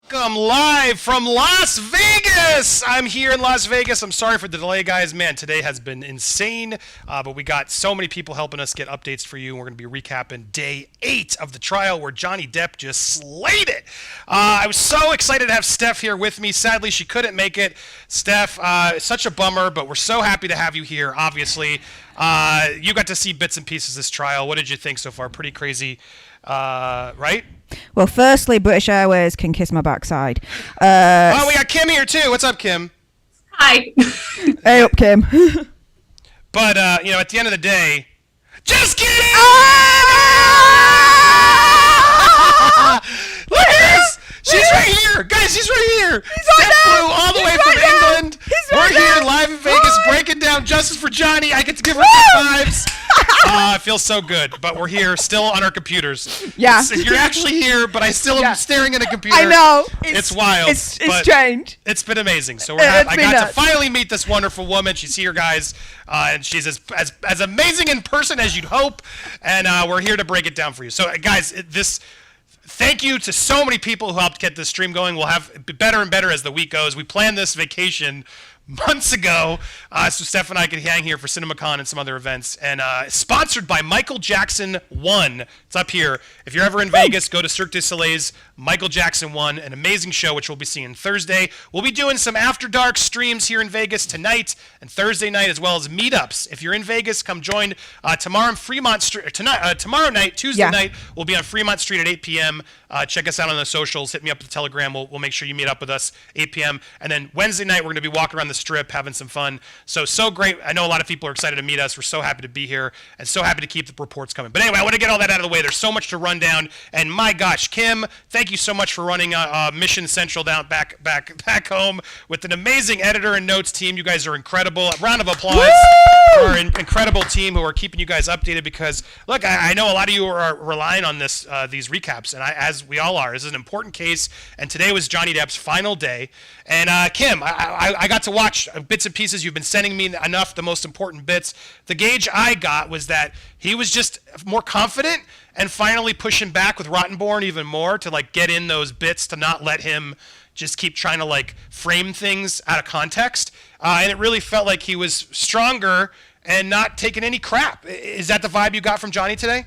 Welcome live from Las Vegas. I'm here in Las Vegas. I'm sorry for the delay, guys. Man, today has been insane, but we got so many people helping us get updates for you. And we're going to be recapping day 8 of the trial where Johnny Depp just slayed it. I was so excited to have Steph here with me. Sadly, she couldn't make it. Steph, such a bummer, but we're so happy to have you here, obviously. You got to see bits and pieces of this trial. What did you think so far? Pretty crazy, right? Well, firstly, British Airways can kiss my backside. We got Kim here too. What's up, Kim? Hi. Hey up, Kim. But, at the end of the day, just kidding! Look at this! She's right here! Guys, she's right here! Steph flew all the way from England. We're here live in Vegas breaking down justice for Johnny. I get to give her high fives. It feels so good, but we're here still on our computers. Yeah. You're actually here, but I still am staring at a computer. I know. It's wild. It's strange. It's been amazing. So I got to finally meet this wonderful woman. She's here, guys, and she's as amazing in person as you'd hope, and we're here to break it down for you. So, guys, thank you to so many people who helped get this stream going. We'll have better and better as the week goes. We planned this vacation months ago, so Steph and I could hang here for CinemaCon and some other events. And sponsored by Michael Jackson 1. It's up here. If you're ever in Vegas, go to Cirque du Soleil's Michael Jackson 1, an amazing show, which we'll be seeing Thursday. We'll be doing some After Dark streams here in Vegas tonight and Thursday night, as well as meetups. If you're in Vegas, come join tomorrow on Fremont Street. Tomorrow night, Tuesday night, we'll be on Fremont Street at 8 p.m. Check us out on the socials. Hit me up at the Telegram. We'll make sure you meet up with us 8 p.m. And then Wednesday night, we're going to be walking around the Strip, having some fun. So great. I know a lot of people are excited to meet us. We're so happy to be here and so happy to keep the reports coming. But anyway, I want to get all that out of the way. There's so much to run down. And my gosh, Kim, thank you so much for running Mission Central down back home with an amazing editor and notes team. You guys are incredible. A round of applause for our incredible team who are keeping you guys updated because, look, I know a lot of you are relying on these recaps, and as we all are. This is an important case, and today was Johnny Depp's final day. And Kim, I got to watch bits and pieces. You've been sending me enough, the most important bits. The gauge I got was that he was just more confident and finally pushing back with Rottenborn even more to get in those bits to not let him just keep trying to frame things out of context. And it really felt like he was stronger and not taking any crap. Is that the vibe you got from Johnny today?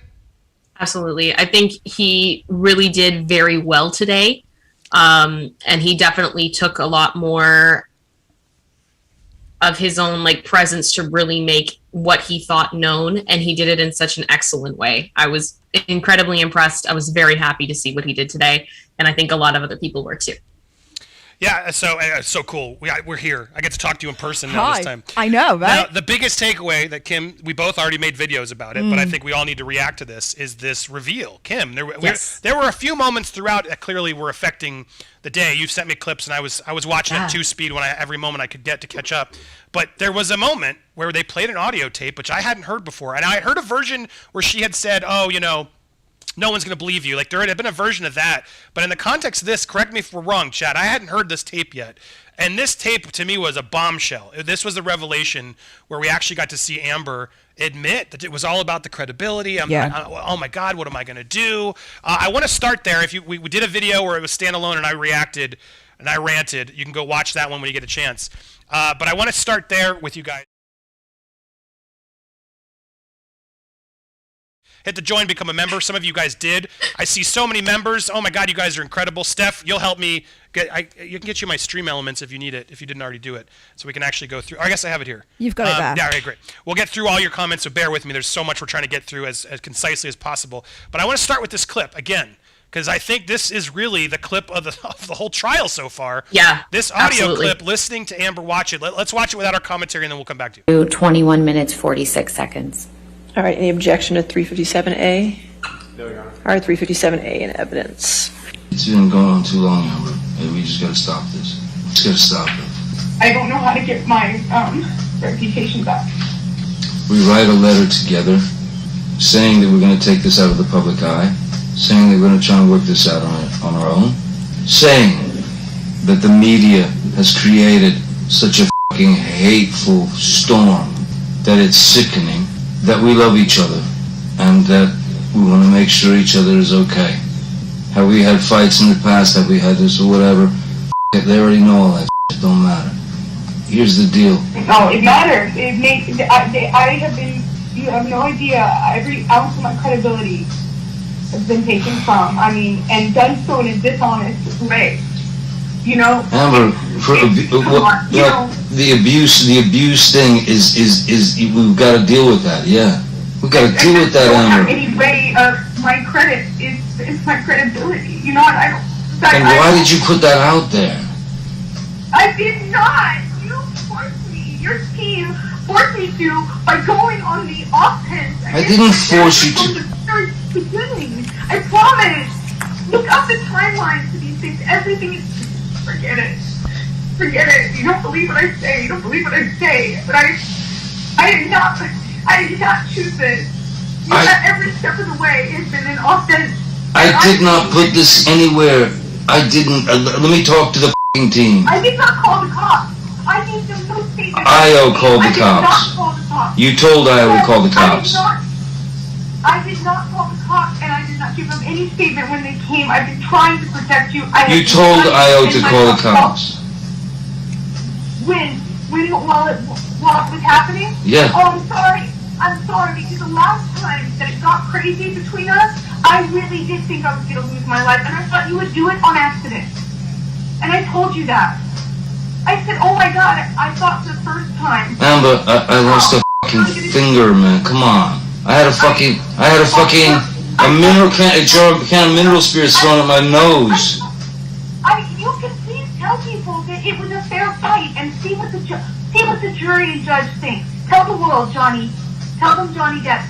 Absolutely. I think he really did very well today. And he definitely took a lot more of his own presence to really make what he thought known. And he did it in such an excellent way. I was incredibly impressed. I was very happy to see what he did today. And I think a lot of other people were too. Yeah, so cool. We're here. I get to talk to you in person now this time. I know, right? Now, the biggest takeaway that Kim, we both already made videos about it, but I think we all need to react to this, is this reveal. Kim, there were a few moments throughout that clearly were affecting the day. You've sent me clips, and I was watching at 2-speed every moment I could get to catch up. But there was a moment where they played an audio tape, which I hadn't heard before. And I had heard a version where she had said, no one's going to believe you. There had been a version of that. But in the context of this, correct me if we're wrong, Chad, I hadn't heard this tape yet. And this tape, to me, was a bombshell. This was a revelation where we actually got to see Amber admit that it was all about the credibility. Oh, my God, what am I going to do? I want to start there. We did a video where it was standalone and I reacted and I ranted. You can go watch that one when you get a chance. But I want to start there with you guys. Hit the join, become a member. Some of you guys did. I see so many members. Oh my God, you guys are incredible. Steph, you'll help me. You can get you my stream elements if you need it, if you didn't already do it. So we can actually go through. I guess I have it here. You've got it there. Yeah, okay, great. We'll get through all your comments, so bear with me. There's so much we're trying to get through as concisely as possible. But I want to start with this clip again, because I think this is really the clip of the whole trial so far. Yeah, this audio clip, listening to Amber watch it. Let's watch it without our commentary, and then we'll come back to you. 21 minutes, 46 seconds. All right, any objection to 357A? No, Your Honor. All right, 357A in evidence. It's been going on too long, Amber. We just gotta stop this. Just gotta stop it. I don't know how to get my reputation back. We write a letter together saying that we're gonna take this out of the public eye, saying that we're gonna try and work this out on our own, saying that the media has created such a fucking hateful storm that it's sickening, that we love each other, and that we want to make sure each other is okay. Have we had fights in the past? Have we had this or whatever? It, they already know all that shit. Don't matter. Here's the deal. No, it matters. I have been, you have no idea, every ounce of my credibility has been taken from, and done so in a dishonest way. You know? Amber, the abuse thing is we've got to deal with that, yeah. We've got to deal with that, Amber. Any way of my credit is my credibility. You know what? And why did you put that out there? I did not. You forced me. Your team forced me to by going on the offense. I didn't force you to. From the very beginning. I promise. Look up the timelines to these things. Everything is. Forget it. Forget it. You don't believe what I say. You don't believe what I say. But I did not choose this. Every step of the way has been an offense. I did not put this anywhere. I didn't. Let me talk to the team. I did not call the cops. I need them no statement. IO called the I did cops. not call the cops. You told IO to call the cops. I did not call the cops, and I did not give them any statement when they came. I've been trying to protect you. You told IO to call the cops. When while it was happening? Yeah. Oh, I'm sorry, because the last time that it got crazy between us, I really did think I was going to lose my life, and I thought you would do it on accident. And I told you that. I said, oh my God, I thought the first time. Amber, I lost a fucking finger, man. Come on. I had a mineral can of mineral spirits thrown at my nose. You can please tell people that it was a fair fight and see what the jury and judge think. Tell the world, Johnny. Tell them Johnny Depp.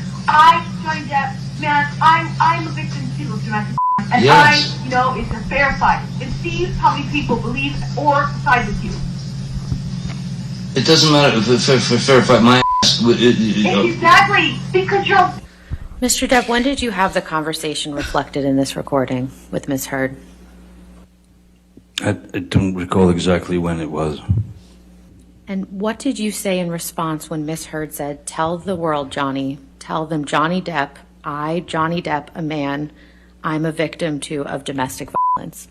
Johnny Depp, man, I'm a victim too of domestic violence. And yes. I know it's a fair fight. And see how many people believe or side with you. It doesn't matter if it's a fair fight. My ass. Exactly. Because you're... Mr. Depp, when did you have the conversation reflected in this recording with Ms. Heard? I don't recall exactly when it was. And what did you say in response when Ms. Heard said, tell the world, Johnny, tell them Johnny Depp, Johnny Depp, a man, I'm a victim too of domestic violence?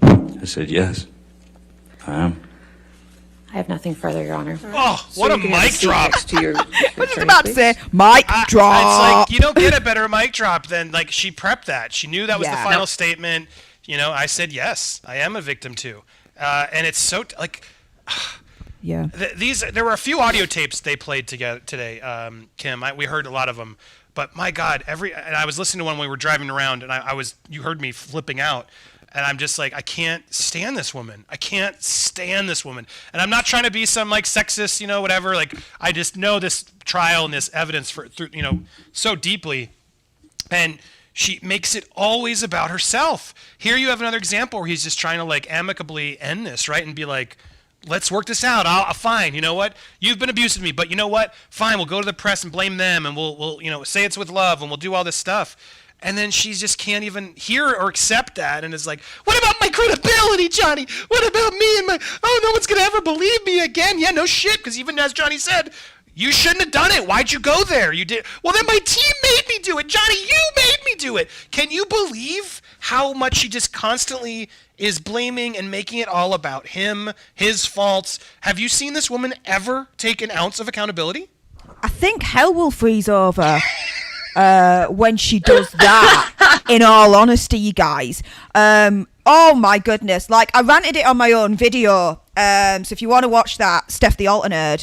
I said, yes, I am. I have nothing further, Your Honor. Oh, what a mic drop. I was just about to say, mic drop. It's like, you don't get a better mic drop than, like, she prepped that. She knew that was the final statement. You know, I said, yes, I am a victim too. And it's so, like... Yeah. There were a few audio tapes they played together today, Kim. We heard a lot of them, but my God, and I was listening to one when we were driving around, and you heard me flipping out, and I'm just like, I can't stand this woman. I can't stand this woman, and I'm not trying to be some like sexist, you know, whatever. Like I just know this trial and this evidence through so deeply, and she makes it always about herself. Here you have another example where he's just trying to like amicably end this, right, and be like, let's work this out. Fine. You know what? You've been abusing me, but you know what? Fine. We'll go to the press and blame them, and we'll say it's with love, and we'll do all this stuff. And then she just can't even hear or accept that, and is like, "What about my credibility, Johnny? What about me and my? Oh, no one's gonna ever believe me again." Yeah, no shit. Because even as Johnny said, you shouldn't have done it. Why'd you go there? You did. Well, then my team made me do it, Johnny. You made me do it. Can you believe how much she just constantly is blaming and making it all about him, his faults? Have you seen this woman ever take an ounce of accountability? I think hell will freeze over when she does that, in all honesty, you guys. Oh my goodness. Like, I ranted it on my own video. So if you want to watch that, Steph the Alternate,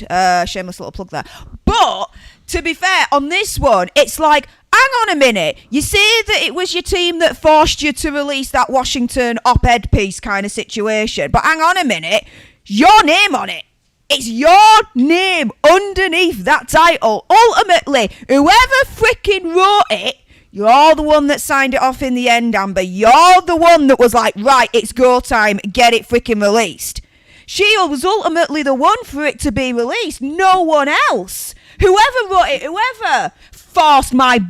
shameless little plug there. But to be fair, on this one, it's like, hang on a minute. You say that it was your team that forced you to release that Washington op-ed piece kind of situation. But hang on a minute. Your name on it. It's your name underneath that title. Ultimately, whoever freaking wrote it, you're the one that signed it off in the end, Amber. You're the one that was like, right, it's go time. Get it freaking released. She was ultimately the one for it to be released. No one else. Whoever wrote it, whoever forced my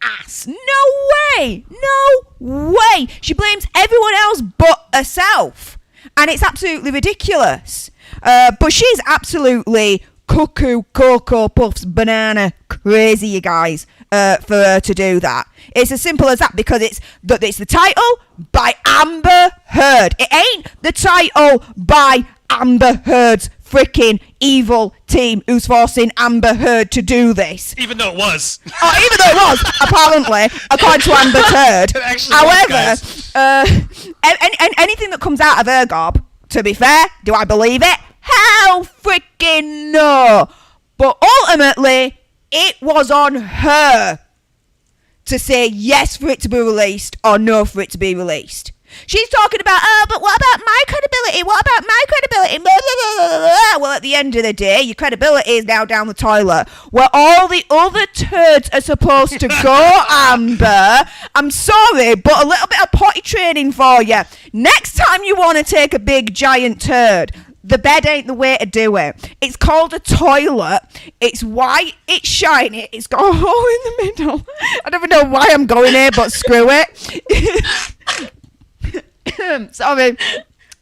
ass. No way. No way. She blames everyone else but herself. And it's absolutely ridiculous. But she's absolutely cuckoo, Cocoa Puffs, banana crazy, you guys, for her to do that. It's as simple as that, because it's the title by Amber Heard. It ain't the title by Amber Heard's freaking evil team who's forcing Amber Heard to do this. Even though it was. Oh, even though it was, apparently, according to Amber Heard. However, anything that comes out of her gob, to be fair, do I believe it? Hell freaking no. But ultimately, it was on her to say yes for it to be released or no for it to be released. She's talking about, oh, but what about my credibility? What about my credibility? Blah, blah, blah, blah, blah. Well, at the end of the day, your credibility is now down the toilet. Where all the other turds are supposed to go, Amber. I'm sorry, but a little bit of potty training for you. Next time you want to take a big, giant turd, the bed ain't the way to do it. It's called a toilet. It's white, it's shiny, it's got a hole in the middle. I don't even know why I'm going here, but screw it. Sorry,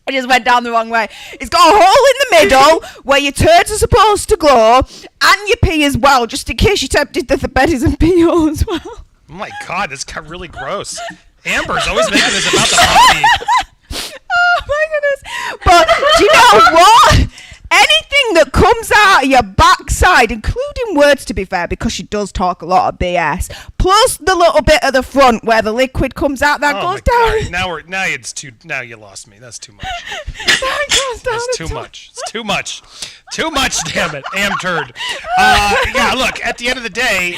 I just went down the wrong way. It's got a hole in the middle where your turds are supposed to go, and your pee as well, just in case you're tempted that the bed is a pee hole as well. Oh my God, this got really gross. Amber's always making this about the puppy. Oh my goodness. But do you know what? Anything that comes out of your backside, including words, to be fair, because she does talk a lot of BS, plus the little bit at the front where the liquid comes out, that goes down. God. Now you lost me. That's too much. That goes down. It's too much. It's too much. Too much, damn it. Am turd. Yeah, look, at the end of the day,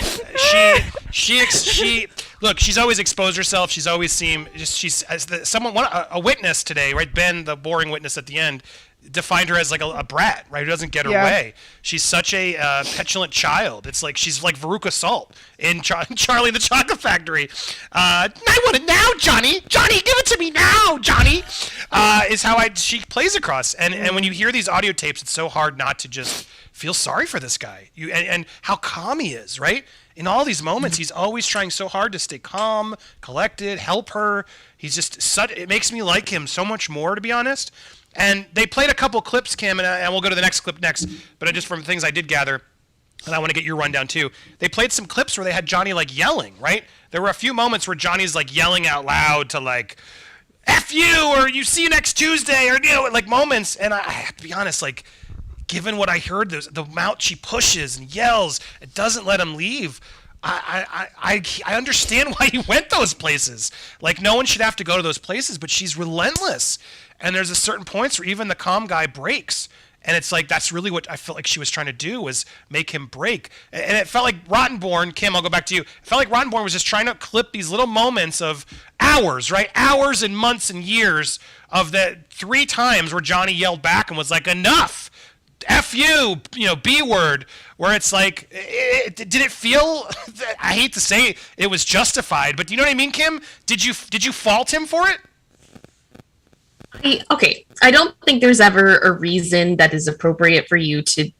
she look, she's always exposed herself. She's always seemed, she's as a witness today, right? Ben, the boring witness at the end, defined her as like a brat, right? Who doesn't get her way. She's such a petulant child. It's like she's like Veruca Salt in Charlie and the Chocolate Factory. I want it now, Johnny. Johnny, give it to me now, Johnny. Is how she plays across. And when you hear these audio tapes, it's so hard not to just feel sorry for this guy. And how calm he is, right? In all these moments, he's always trying so hard to stay calm, collected, help her. He's just it makes me like him so much more, to be honest. And they played a couple clips, Kim, and we'll go to the next clip next. But just from things I did gather, and I want to get your rundown too. They played some clips where they had Johnny like yelling, right? There were a few moments where Johnny's like yelling out loud to like, F you, or you see you next Tuesday, or, you know, like moments. And I have to be honest, like, given what I heard, the amount she pushes and yells, it doesn't let him leave. I understand why he went those places. Like, no one should have to go to those places, but she's relentless. And there's a certain points where even the calm guy breaks. And it's like, that's really what I felt like she was trying to do, was make him break. And it felt like Rottenborn, Kim, I'll go back to you. It felt like Rottenborn was just trying to clip these little moments of hours, right? Hours and months and years of the 3 times where Johnny yelled back and was like, enough. F you, B word, where it's like, did it feel, I hate to say it was justified, but do you know what I mean, Kim? Did you fault him for it? Okay, I don't think there's ever a reason that is appropriate for you to,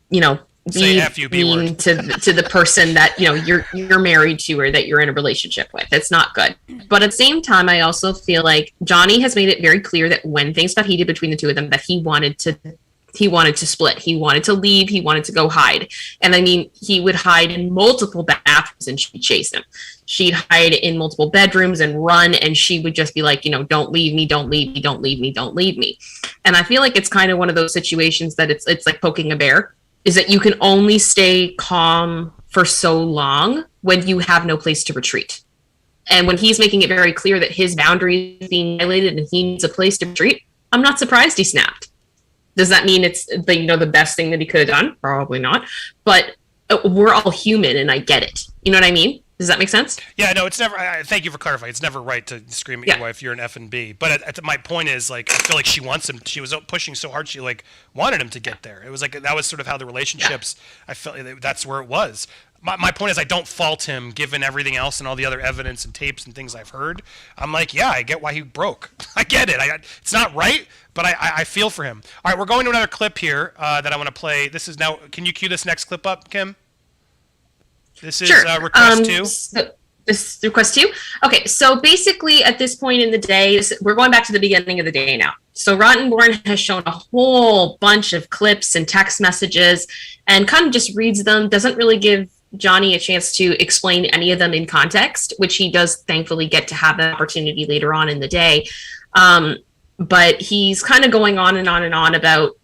say F you, B word to the person that you're married to or that you're in a relationship with. It's not good. But at the same time, I also feel like Johnny has made it very clear that when things got heated between the two of them, that he wanted to split. He wanted to leave. He wanted to go hide. And I mean, he would hide in multiple bathrooms and she'd chase him. She'd hide in multiple bedrooms and run, and she would just be like, don't leave me, don't leave me, don't leave me, don't leave me. And I feel like it's kind of one of those situations that it's like poking a bear, is that you can only stay calm for so long when you have no place to retreat. And when he's making it very clear that his boundary is being violated and he needs a place to retreat, I'm not surprised he snapped. Does that mean it's the best thing that he could have done? Probably not. But we're all human, and I get it. You know what I mean? Does that make sense? Yeah, no, it's never. Thank you for clarifying. It's never right to scream at your wife, you're an F and B. But my point is, like, I feel like she wants him. She was pushing so hard, she like wanted him to get there. It was like that was sort of how the relationships. I felt like that's where it was. My point is, I don't fault him given everything else and all the other evidence and tapes and things I've heard. I'm like, yeah, I get why he broke. I get it. It's not right, but I feel for him. All right, we're going to another clip here that I want to play. This is now. Can you cue this next clip up, Kim? This is sure. Request 2. This request to you? Okay, so basically at this point in the day, we're going back to the beginning of the day now. So Rottenborn has shown a whole bunch of clips and text messages and kind of just reads them, doesn't really give Johnny a chance to explain any of them in context, which he does thankfully get to have an opportunity later on in the day. But he's kind of going on and on and on about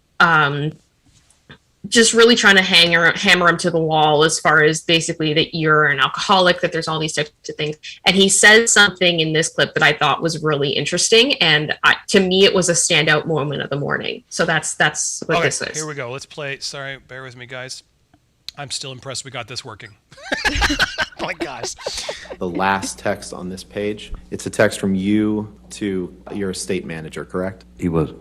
just really trying to hammer him to the wall as far as basically that you're an alcoholic, that there's all these types of things. And he said something in this clip that I thought was really interesting. And to me, it was a standout moment of the morning. So that's what this is. Here we go. Let's play. Sorry, bear with me, guys. I'm still impressed we got this working. Oh my gosh. The last text on this page, it's a text from you to your estate manager, correct? He was.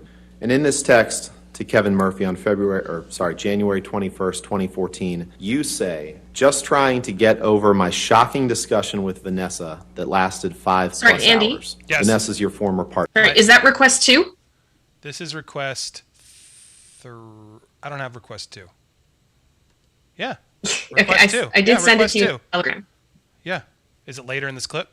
And in this text to Kevin Murphy on January 21st, 2014, you say, just trying to get over my shocking discussion with Vanessa that lasted 5+ Andy? hours. Yes. Vanessa's your former partner. All right, is that request 2? This is request. I don't have request 2. Yeah. Request 2. I did send it to you on Telegram. Yeah. Is it later in this clip?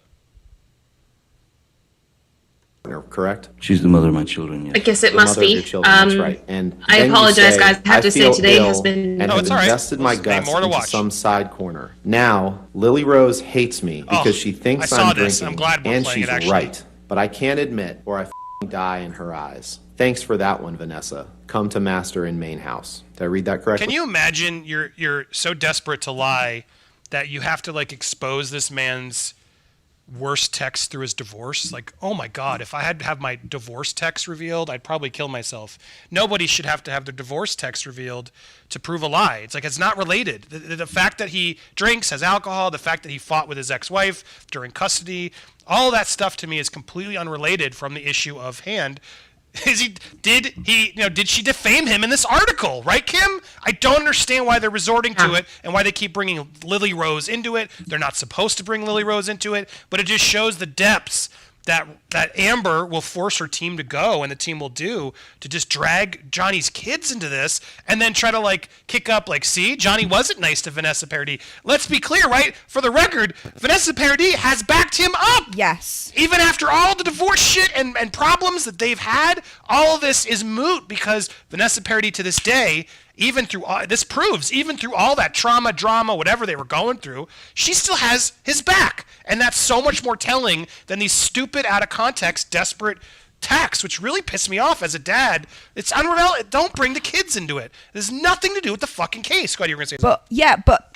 Correct? She's the mother of my children, yes. I guess it The must mother of be. your children, that's right. And I then you apologize, say, guys. I have to say feel today ill has been. and No, have it's all right. invested my There's guts more to into watch. some side corner. Now, Lily Rose hates me because she thinks I saw I'm this. drinking, I'm glad we're and playing she's it, actually. right. But I can't admit, or I die in her eyes. Thanks for that one, Vanessa. Come to master in main house. Did I read that correctly? Can you imagine you're so desperate to lie that you have to like expose this man's worst text through his divorce? Like, oh my God, if I had to have my divorce text revealed, I'd probably kill myself. Nobody should have to have their divorce text revealed to prove a lie. It's like, it's not related. The fact that he drinks, has alcohol, the fact that he fought with his ex-wife during custody, all that stuff to me is completely unrelated from the issue of hand. Did she defame him in this article, right, Kim? I don't understand why they're resorting to it and why they keep bringing Lily Rose into it. They're not supposed to bring Lily Rose into it, but it just shows the depths that Amber will force her team to go, and the team will do, to just drag Johnny's kids into this and then try to like kick up, like, see, Johnny wasn't nice to Vanessa Paradis. Let's be clear, right? For the record, Vanessa Paradis has backed him up. Yes. Even after all the divorce shit and problems that they've had, all of this is moot because Vanessa Paradis to this day, even through all that trauma, drama, whatever they were going through, she still has his back. And that's so much more telling than these stupid, out of context, desperate texts, which really pissed me off as a dad. It's unreal. Don't bring the kids into it. There's nothing to do with the fucking case. Go ahead, you were going to say something. But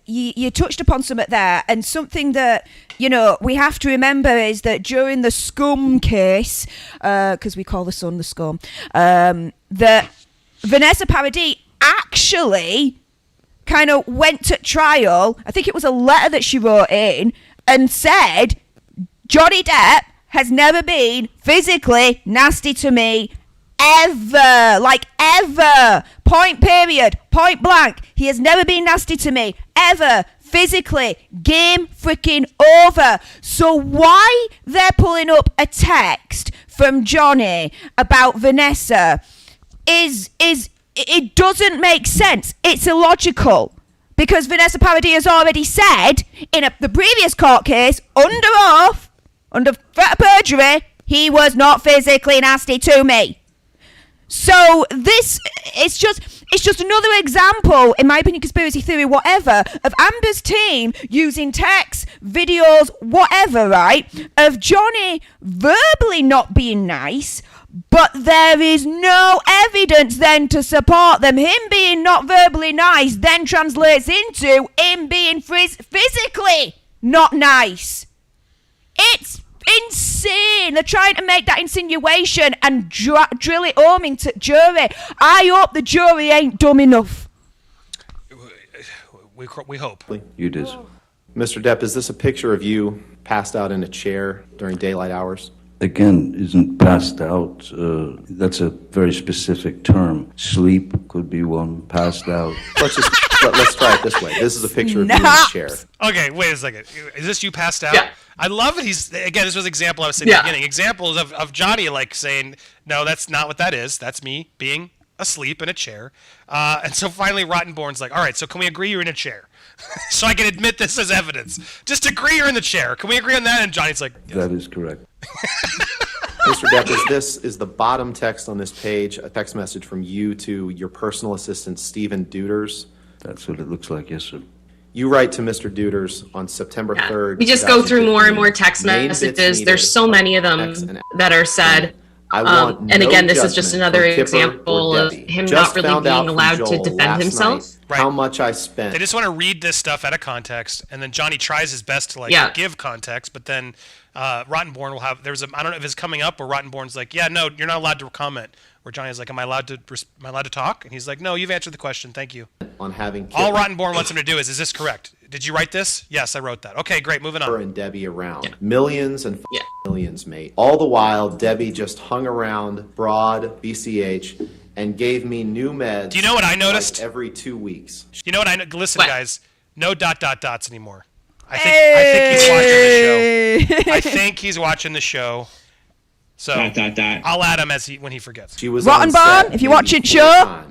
you touched upon something there, and something that, we have to remember is that during the Scum case, because we call the son the Scum, that Vanessa Paradis actually kind of went to trial. I think it was a letter that she wrote in and said, Johnny Depp has never been physically nasty to me ever. Like, ever. Point period. Point blank. He has never been nasty to me ever. Physically. Game freaking over. So why they're pulling up a text from Johnny about Vanessa is it doesn't make sense. It's illogical. Because Vanessa Paradis has already said in the previous court case, under oath, under threat of perjury, he was not physically nasty to me. So it's just another example, in my opinion, conspiracy theory, whatever, of Amber's team using texts, videos, whatever, right, of Johnny verbally not being nice, but there is no evidence then to support them. Him being not verbally nice then translates into him being physically not nice. It's insane. They're trying to make that insinuation and drill it home into jury. I hope the jury ain't dumb enough. We hope. You did. Mr. Depp, is this a picture of you passed out in a chair during daylight hours? Again, isn't passed out. That's a very specific term. Sleep could be one. Passed out. Let's try it this way. This is a picture of you in a chair. Okay, wait a second. Is this you passed out? Yeah. I love it. This was an example I was saying at the beginning. Examples of Johnny like saying, no, that's not what that is. That's me being asleep in a chair. And so finally Rottenborn's like, all right, so can we agree you're in a chair? So I can admit this as evidence. Just agree you're in the chair. Can we agree on that? And Johnny's like, yes. That is correct. Mr. Depp, is the bottom text on this page a text message from you to your personal assistant, Stephen Deuters? That's what it looks like, yes, sir. You write to Mr. Deuters on September 3rd. We just go through more and more text messages. There's so many of them that are said. And again, this is just another example of him not really being allowed to defend himself. Right. How much I spent. They just want to read this stuff out of context, and then Johnny tries his best to give context, but then Rottenborn will have. I don't know if it's coming up, or Rottenborn's like, yeah, no, you're not allowed to comment. Where Johnny's like, am I allowed to talk? And he's like, no, you've answered the question, thank you. On having all Rottenborn wants him to do is this correct? Did you write this? Yes, I wrote that. Okay, great, moving on. Her and Debbie around. Millions and millions, mate. All the while, Debbie just hung around Broad, BCH, and gave me new meds. Do you know what I noticed? Like every 2 weeks. You know what I listen, guys. No dots anymore. I think he's watching the show. I think he's watching the show. So I'll add him when he forgets. She was Rottenborn, if you're watching show.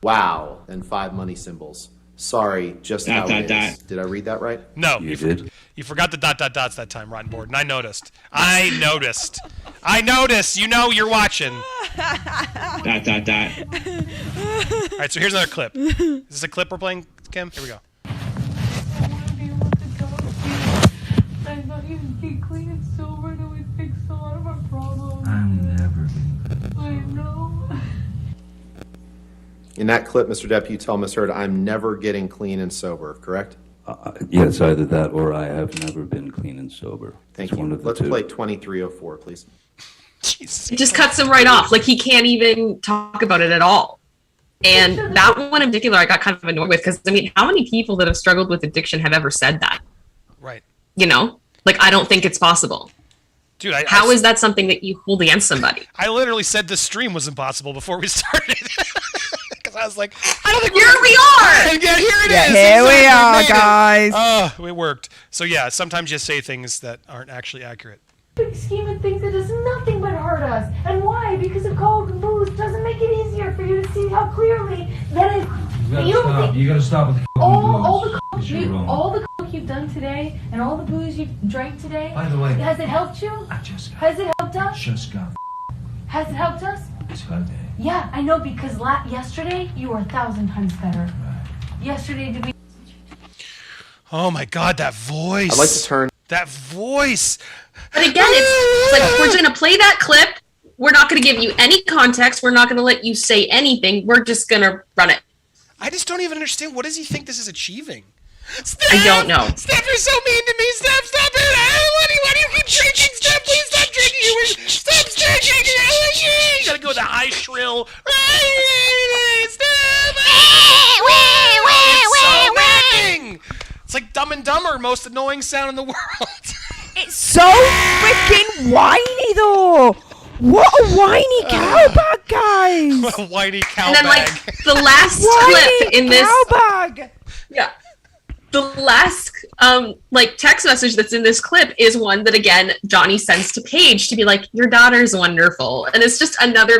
Wow, and 5 money symbols. Sorry, just how it is. Did I read that right? No, you did. You forgot the dots that time, Rottenborn, and I noticed. I noticed. You know you're watching. All right, so here's another clip. Is this a clip we're playing, Kim? Here we go. I'm not even getting clean and sober till we fix a lot of our problems. I'm never being I know. In that clip, Mr. Depp, you tell Ms. Heard, I'm never getting clean and sober, correct? Yes, either that or I have never been clean and sober. Thank It's you. one of the Let's two. play 2304, please. Jesus. It just cuts him right off. Like, he can't even talk about it at all. And that one in particular, I got kind of annoyed with, because, I mean, how many people that have struggled with addiction have ever said that? Right. You know? Like, I don't think it's possible. Dude, how is that something that you hold against somebody? I literally said this stream was impossible before we started. Because I was like, I don't think here we are! And here it is! Here we are, guys! Oh, it worked. So yeah, sometimes you say things that aren't actually accurate. Big scheme of things, it does nothing but hurt us. And why? Because of coke and booze doesn't make it easier for you to see how clearly that is. You gotta stop with the all the coke you've done today and all the booze you've drank today. By the way, has it helped you? Has it helped us? Just got Has it helped us? Yeah, I know, because yesterday you were 1,000 times better. Right. Yesterday did we? Oh my God, that voice! I'd like to turn. That voice. But again, it's like, we're going to play that clip. We're not going to give you any context. We're not going to let you say anything. We're just going to run it. I just don't even understand. What does he think this is achieving? Steph, I don't know. Steph, you're so mean to me. Steph, stop it. Why do you keep drinking? Steph, please stop drinking. Stop drinking. You gotta go with the high shrill. It's like Dumb and Dumber, most annoying sound in the world. It's so freaking whiny, though. What a whiny cowbag, guys. What a whiny cowbag. And then, like, the last clip in this... cowbag. Yeah. The last, text message that's in this clip is one that, again, Johnny sends to Paige to be like, your daughter's wonderful. And it's just another,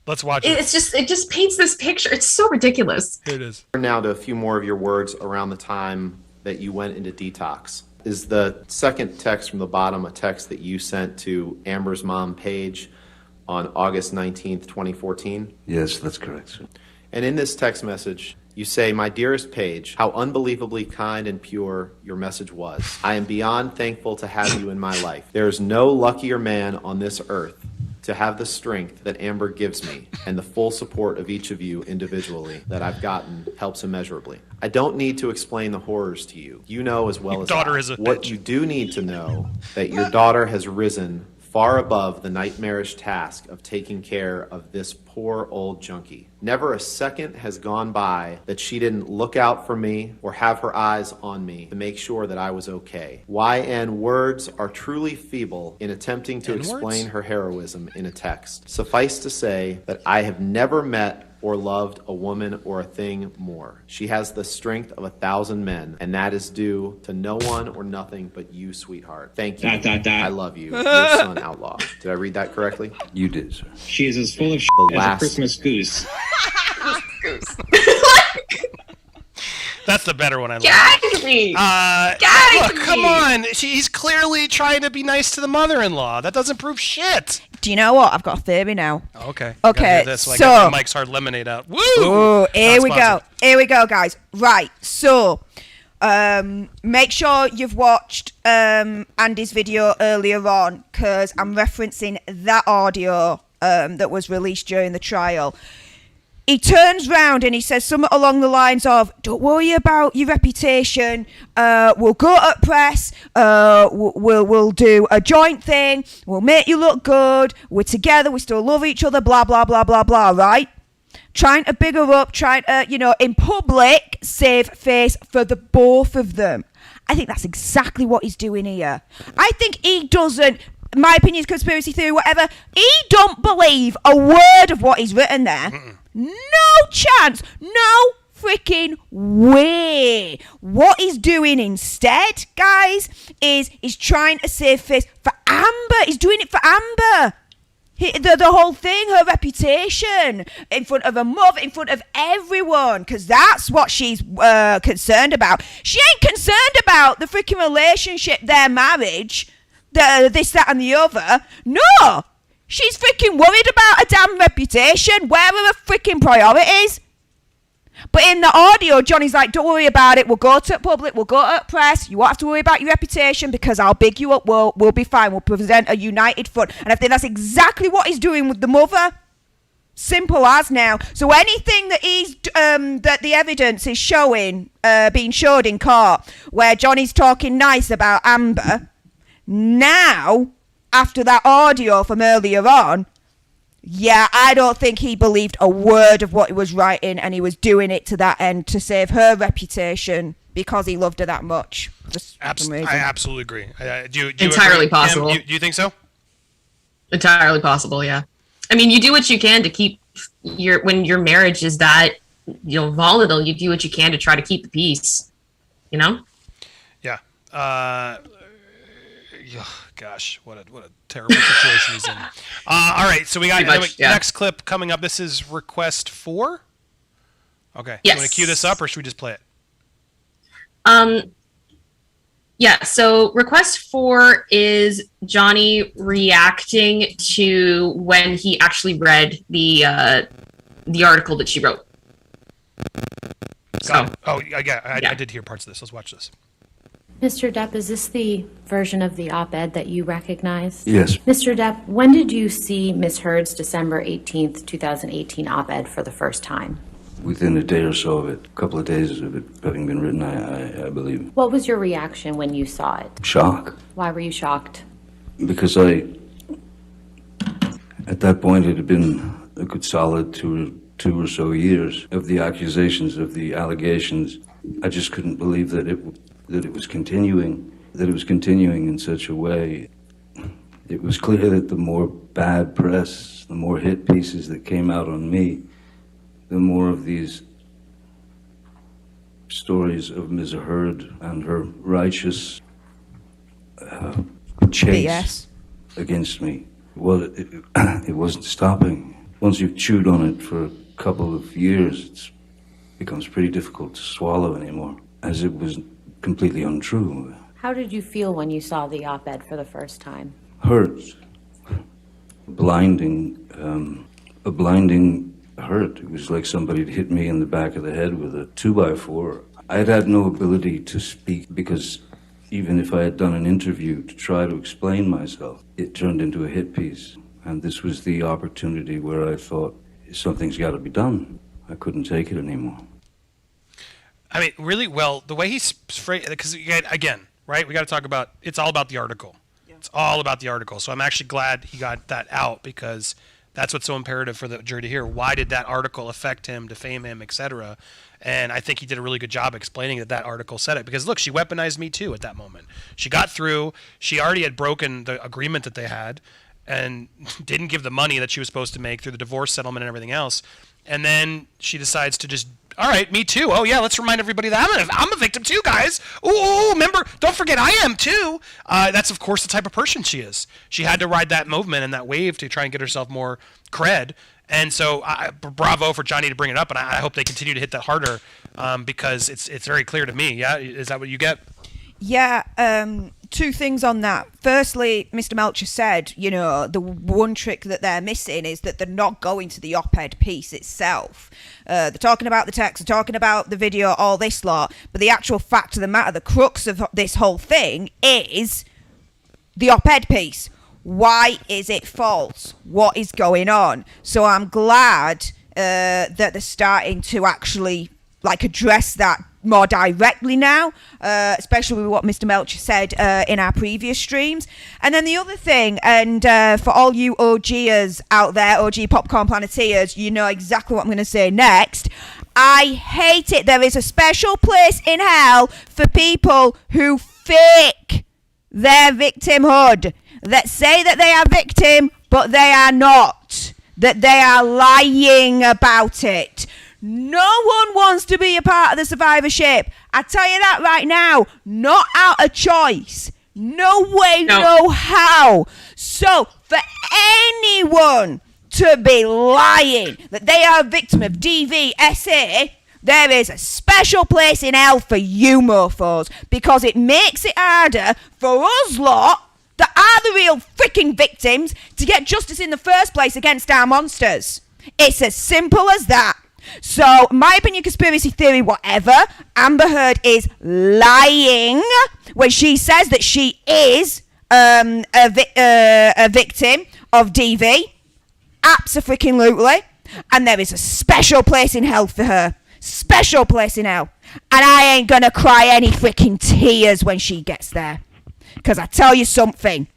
Let's watch it. It just paints this picture. It's so ridiculous. Here it is. Now to a few more of your words around the time that you went into detox. Is the second text from the bottom a text that you sent to Amber's mom, Paige, on August 19th, 2014? Yes, that's correct, sir. And in this text message, you say, my dearest Paige, how unbelievably kind and pure your message was. I am beyond thankful to have you in my life. There is no luckier man on this earth to have the strength that Amber gives me, and the full support of each of you individually that I've gotten helps immeasurably. I don't need to explain the horrors to you. You know as well as I. What you do need to know, that your daughter has risen far above the nightmarish task of taking care of this poor old junkie. Never a second has gone by that she didn't look out for me or have her eyes on me to make sure that I was okay. YN words are truly feeble in attempting to explain her heroism in a text. Suffice to say that I have never met or loved a woman or a thing more. She has the strength of 1,000 men, and that is due to no one or nothing but you, sweetheart. Thank you. I love you. Your son, Outlaw. Did I read that correctly? You did, sir. She is as full of as a Christmas goose. That's the better one I like. Gag Look, come on. He's clearly trying to be nice to the mother-in-law. That doesn't prove shit. Do you know what? I've got a theory now. Okay. Okay, This, so I so- got Mike's Hard Lemonade out. Woo! Oh, here Not we go. sponsored. Here we go, guys. Right, so make sure you've watched Andy's video earlier on, because I'm referencing that audio that was released during the trial. He turns round and he says something along the lines of, "Don't worry about your reputation. We'll go to press. We'll do a joint thing. We'll make you look good. We're together. We still love each other. Blah blah blah blah blah." Right? Trying to big her up. Trying to, in public, save face for the both of them. I think that's exactly what he's doing here. I think he doesn't. My opinion is conspiracy theory, whatever. He don't believe a word of what he's written there. No chance. No freaking way. What he's doing instead, guys, is he's trying to save face for Amber. He's doing it for Amber. The whole thing, her reputation, in front of her mother, in front of everyone, because that's what she's concerned about. She ain't concerned about the freaking relationship, their marriage, this, that, and the other. No! She's freaking worried about her damn reputation. Where are her freaking priorities? But in the audio, Johnny's like, "Don't worry about it. We'll go to public. We'll go to press. You won't have to worry about your reputation because I'll big you up. We'll be fine. We'll present a united front." And I think that's exactly what he's doing with the mother. Simple as now. So anything that that the evidence is showing, being showed in court, where Johnny's talking nice about Amber, now, after that audio from earlier on, yeah, I don't think he believed a word of what he was writing, and he was doing it to that end to save her reputation because he loved her that much. I absolutely agree. Do you Entirely agree, possible. Kim? Do you think so? Entirely possible, yeah. I mean, you do what you can to keep when your marriage is that, volatile, you do what you can to try to keep the peace, Yeah. Gosh, what a terrible situation he's in. All right, so we got next clip coming up. This is request 4. Okay. Yes. You want to cue this up, or should we just play it? Yeah. So request 4 is Johnny reacting to when he actually read the article that she wrote. Got it. Oh, I did hear parts of this. Let's watch this. Mr. Depp, is this the version of the op-ed that you recognize? Yes. Mr. Depp, when did you see Ms. Heard's December 18th, 2018 op-ed for the first time? Within a day or so of it, a couple of days of it having been written, I believe. What was your reaction when you saw it? Shock. Why were you shocked? Because at that point, it had been a good solid two or so years of the accusations, of the allegations. I just couldn't believe that it was continuing in such a way. It was clear that the more bad press, the more hit pieces that came out on me, the more of these stories of Ms. Heard and her righteous chase against me. Well, it wasn't stopping. Once you've chewed on it for a couple of years, it becomes pretty difficult to swallow anymore, as it was completely untrue. How did you feel when you saw the op-ed for the first time? Hurts. A blinding hurt. It was like somebody had hit me in the back of the head with a 2x4. I had no ability to speak because even if I had done an interview to try to explain myself, it turned into a hit piece. And this was the opportunity where I thought, something's got to be done. I couldn't take it anymore. I mean, really well, the way he's phrased, because again, right, we got to talk about, it's all about the article. Yeah. It's all about the article. So I'm actually glad he got that out, because that's what's so imperative for the jury to hear. Why did that article affect him, defame him, etc.? And I think he did a really good job explaining that article said it. Because, look, she weaponized me, too, at that moment. She got through. She already had broken the agreement that they had. and didn't give the money that she was supposed to make through the divorce settlement and everything else. And then she decides to just, all right, me too. Oh, yeah, let's remind everybody that I'm a victim too, guys. Ooh, remember, don't forget I am too. That's, of course, the type of person she is. She had to ride that movement and that wave to try and get herself more cred. And so bravo for Johnny to bring it up, and I hope they continue to hit that harder because it's very clear to me. Yeah, is that what you get? Yeah, two things on that. Firstly, Mr. Melcher said, you know, the one trick that they're missing is that they're not going to the op-ed piece itself. They're talking about the text, they're talking about the video, all this lot, but the actual fact of the matter, the crux of this whole thing is the op-ed piece. Why is it false? What is going on? So I'm glad that they're starting to actually address that more directly now, especially with what Mr. Melcher said in our previous streams. And then the other thing, and for all you OGers out there, OG Popcorn Planeteers, you know exactly what I'm going to say next. I hate it. There is a special place in hell for people who fake their victimhood, that say that they are victim, but they are not, that they are lying about it. No one wants to be a part of the survivorship. I tell you that right now. Not out of choice. No way, no how. So, for anyone to be lying that they are a victim of DVSA, there is a special place in hell for you mofos, because it makes it harder for us lot that are the real freaking victims to get justice in the first place against our monsters. It's as simple as that. So, my opinion, conspiracy theory, whatever, Amber Heard is lying when she says that she is a victim of DV. Abso-freaking-lutely. And there is a special place in hell for her. Special place in hell. And I ain't gonna cry any freaking tears when she gets there. Because I tell you something.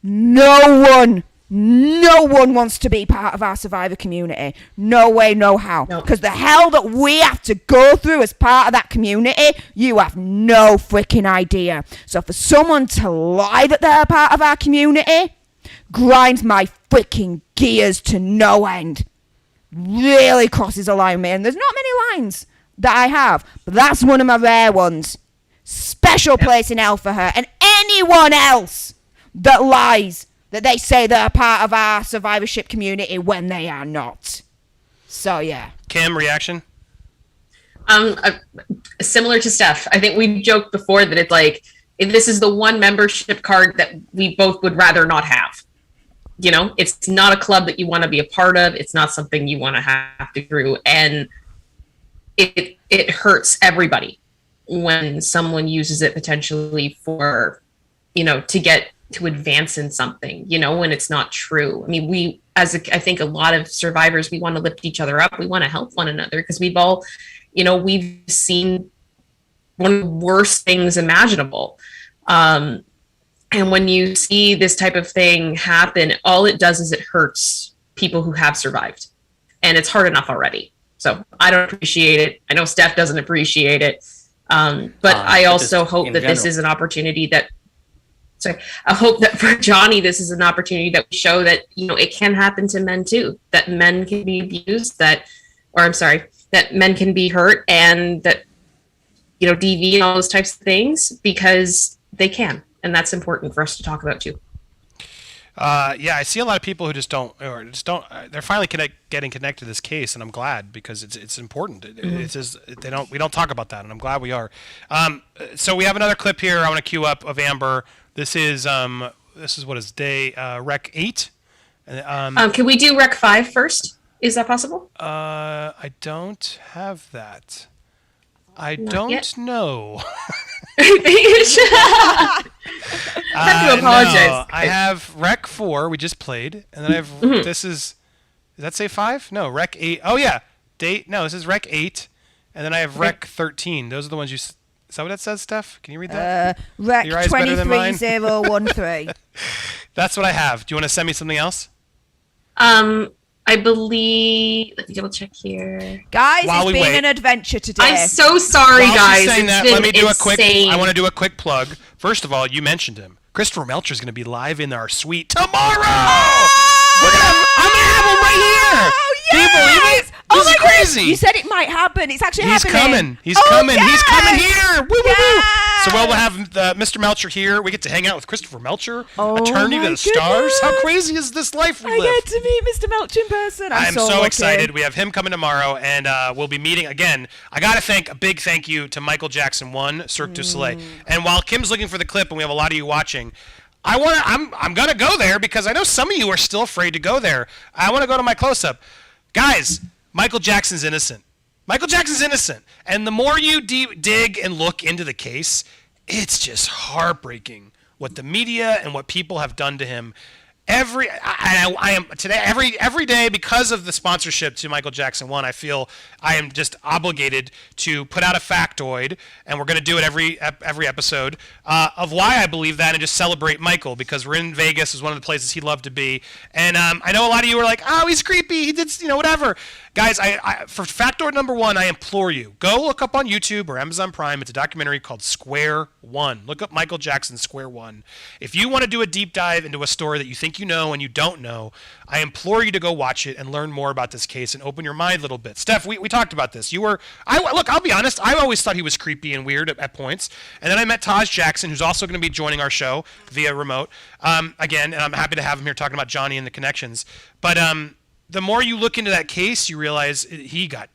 No one wants to be part of our survivor community. No way, no how. Because the hell that we have to go through as part of that community, you have no freaking idea. So for someone to lie that they're a part of our community grinds my freaking gears to no end. Really crosses a line, man. There's not many lines that I have, but that's one of my rare ones. Special place in hell for her. And anyone else that lies that they say they're part of our survivorship community when they are not. So, yeah. Kim, reaction? Similar to Steph. I think we joked before that it's like, if this is the one membership card that we both would rather not have. You know, it's not a club that you want to be a part of. It's not something you want to have to go through. And it hurts everybody when someone uses it potentially for, you know, to advance in something, you know, when it's not true. I mean, I think a lot of survivors, we want to lift each other up. We want to help one another because we've all, you know, we've seen one of the worst things imaginable. And when you see this type of thing happen, all it does is it hurts people who have survived. And it's hard enough already. So I don't appreciate it. I know Steph doesn't appreciate it. But I also hope that this is an opportunity I hope that for Johnny, this is an opportunity that we show that, you know, it can happen to men too, that men can be abused, that men can be hurt, and that, you know, DV and all those types of things, because they can. And that's important for us to talk about too. Yeah, I see a lot of people who just don't. They're finally getting connected to this case, and I'm glad because it's important. It's just we don't talk about that, and I'm glad we are. So we have another clip here. I want to queue up of Amber. This is what is day Rec 8. Can we do Rec 5 first? Is that possible? I don't have that. I Not don't yet. know. I have to apologize. No, I have Rec 4 we just played, and then I have does that say 5? No, Rec 8. Oh yeah, this is Rec 8, and then I have Rec 13. Those are the ones you. Is that what it says, Steph? Can you read that? Rec 23013. That's what I have. Do you want to send me something else? I believe. Let me double check here, guys. It's been an adventure today. I'm so sorry, While guys. she's saying It's that, been let me do insane. I want to do a quick plug. First of all, you mentioned him. Christopher Melcher is going to be live in our suite tomorrow. I'm going to have him right here. Can you believe it? This is crazy. You said it might happen. It's actually happening. He's coming. Yes. He's coming here. Woo, woo, woo. Yes. So we'll have Mr. Melcher here. We get to hang out with Christopher Melcher, attorney to my the stars. How goodness. crazy is this life we I live? get to meet Mr. Melcher in person. I'm so lucky. excited. We have him coming tomorrow, and we'll be meeting again. I got to thank a big thank you to Michael Jackson 1, Cirque du Soleil. And while Kim's looking for the clip, and we have a lot of you watching, I'm gonna go there because I know some of you are still afraid to go there. I want to go to my close-up, guys. Michael Jackson's innocent. Michael Jackson's innocent, and the more you dig and look into the case, it's just heartbreaking what the media and what people have done to him. Every day, because of the sponsorship to Michael Jackson 1, I feel I am just obligated to put out a factoid, and we're going to do it every episode, of why I believe that, and just celebrate Michael, because we're in Vegas, is one of the places he loved to be. And I know a lot of you are like, oh, he's creepy, he did, whatever. Guys, for factoid number 1, I implore you, go look up on YouTube or Amazon Prime. It's a documentary called Square One. Look up Michael Jackson Square One. If you want to do a deep dive into a story that you think you know and you don't know, I implore you to go watch it and learn more about this case and open your mind a little bit. Steph, we talked about this. Look, I'll be honest, I always thought he was creepy and weird at points. And then I met Taj Jackson, who's also going to be joining our show via remote, again, and I'm happy to have him here talking about Johnny and the connections. But the more you look into that case, you realize he got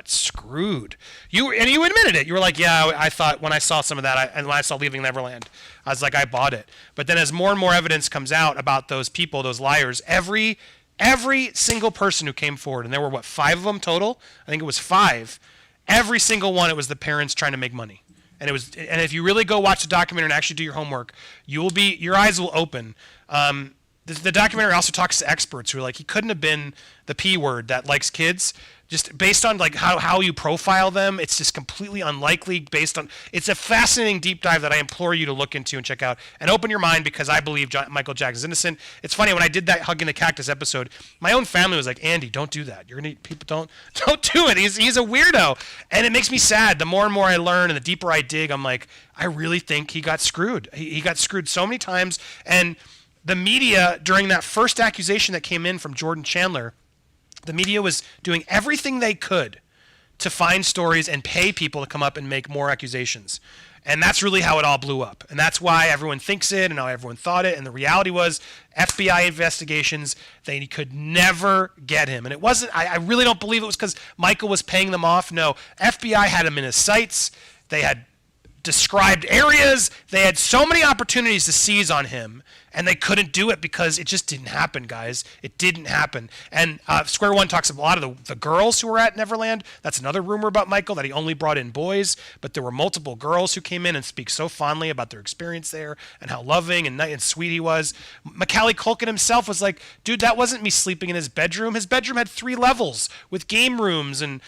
screwed. You admitted it. You were like, yeah, I thought when I saw some of that, and when I saw Leaving Neverland, I was like, I bought it. But then as more and more evidence comes out about those people, those liars, every single person who came forward, and there were 5 of them total? I think it was 5. Every single one, it was the parents trying to make money. And if you really go watch the documentary and actually do your homework, your eyes will open. The documentary also talks to experts who are like, he couldn't have been the P word that likes kids. Just based on like how you profile them, it's just completely unlikely. It's a fascinating deep dive that I implore you to look into and check out and open your mind, because I believe Michael Jackson's innocent. It's funny, when I did that Hugging the Cactus episode, my own family was like, Andy, don't do that. People don't do it. He's a weirdo, and it makes me sad. The more and more I learn and the deeper I dig, I'm like, I really think he got screwed. He got screwed so many times, and the media, during that first accusation that came in from Jordan Chandler, the media was doing everything they could to find stories and pay people to come up and make more accusations. And that's really how it all blew up. And that's why everyone thinks it and how everyone thought it. And the reality was FBI investigations, they could never get him. And it wasn't, I really don't believe it was because Michael was paying them off. No, FBI had him in his sights. They had described areas. They had so many opportunities to seize on him, and they couldn't do it because it just didn't happen, guys. It didn't happen. And Square One talks about a lot of the girls who were at Neverland. That's another rumor about Michael, that he only brought in boys, but there were multiple girls who came in and speak so fondly about their experience there and how loving and sweet he was. Macaulay Culkin himself was like, dude, that wasn't me sleeping in his bedroom. His bedroom had 3 levels with game rooms and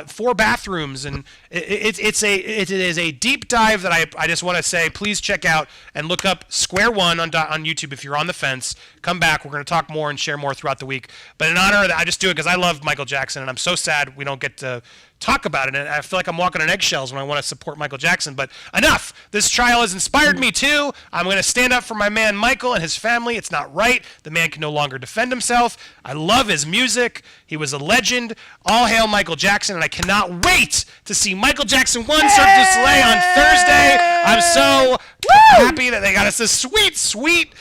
4 bathrooms, and it is a deep dive that I just want to say, please check out and look up Square One on YouTube if you're on the fence. Come back. We're going to talk more and share more throughout the week. But in honor of that, I just do it because I love Michael Jackson, and I'm so sad we don't get to talk about it. And I feel like I'm walking on eggshells when I want to support Michael Jackson. But enough. This trial has inspired me too. I'm going to stand up for my man Michael and his family. It's not right. The man can no longer defend himself. I love his music. He was a legend. All hail Michael Jackson. And I cannot wait to see Michael Jackson 1 Cirque du Soleil on Thursday. I'm so happy that they got us this sweet.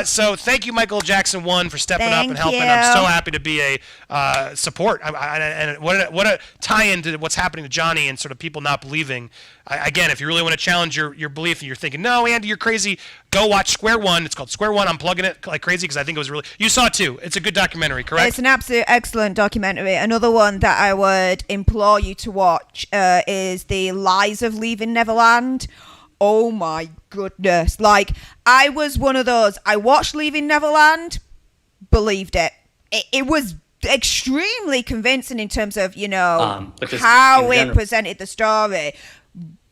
So thank you, Michael Jackson 1, for stepping up and helping. I'm so happy to be a support. And what a tie-in to what's happening to Johnny and sort of people not believing. Again, if you really want to challenge your belief and you're thinking, no, Andy, you're crazy, go watch Square One. It's called Square One. I'm plugging it like crazy because I think it was really... You saw it too. It's a good documentary, correct? It's an absolute excellent documentary. Another one that I would implore you to watch is The Lies of Leaving Neverland. Oh my goodness. Like, I was one of those. I watched Leaving Neverland, believed it. It was extremely convincing in terms of, how it presented the story,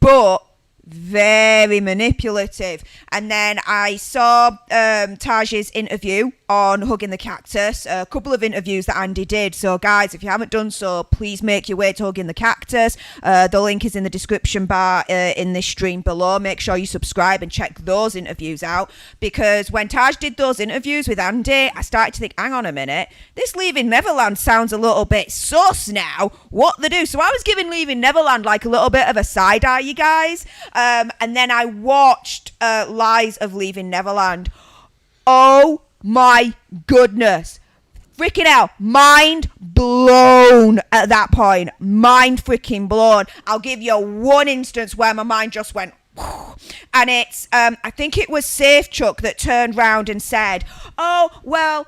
but very manipulative. And then I saw Taj's interview on Hugging the Cactus, a couple of interviews that Andy did. So guys, if you haven't done so, please make your way to Hugging the Cactus. The link is in the description bar in this stream below. Make sure you subscribe and check those interviews out, because when Taj did those interviews with Andy, I started to think, hang on a minute, this Leaving Neverland sounds a little bit sus now. What they do? So I was giving Leaving Neverland like a little bit of a side eye, you guys. And then I watched Lies of Leaving Neverland. Oh my goodness. Freaking hell. Mind blown at that point. Mind freaking blown. I'll give you one instance where my mind just went, and it's I think it was Safe Chuck that turned round and said, oh well,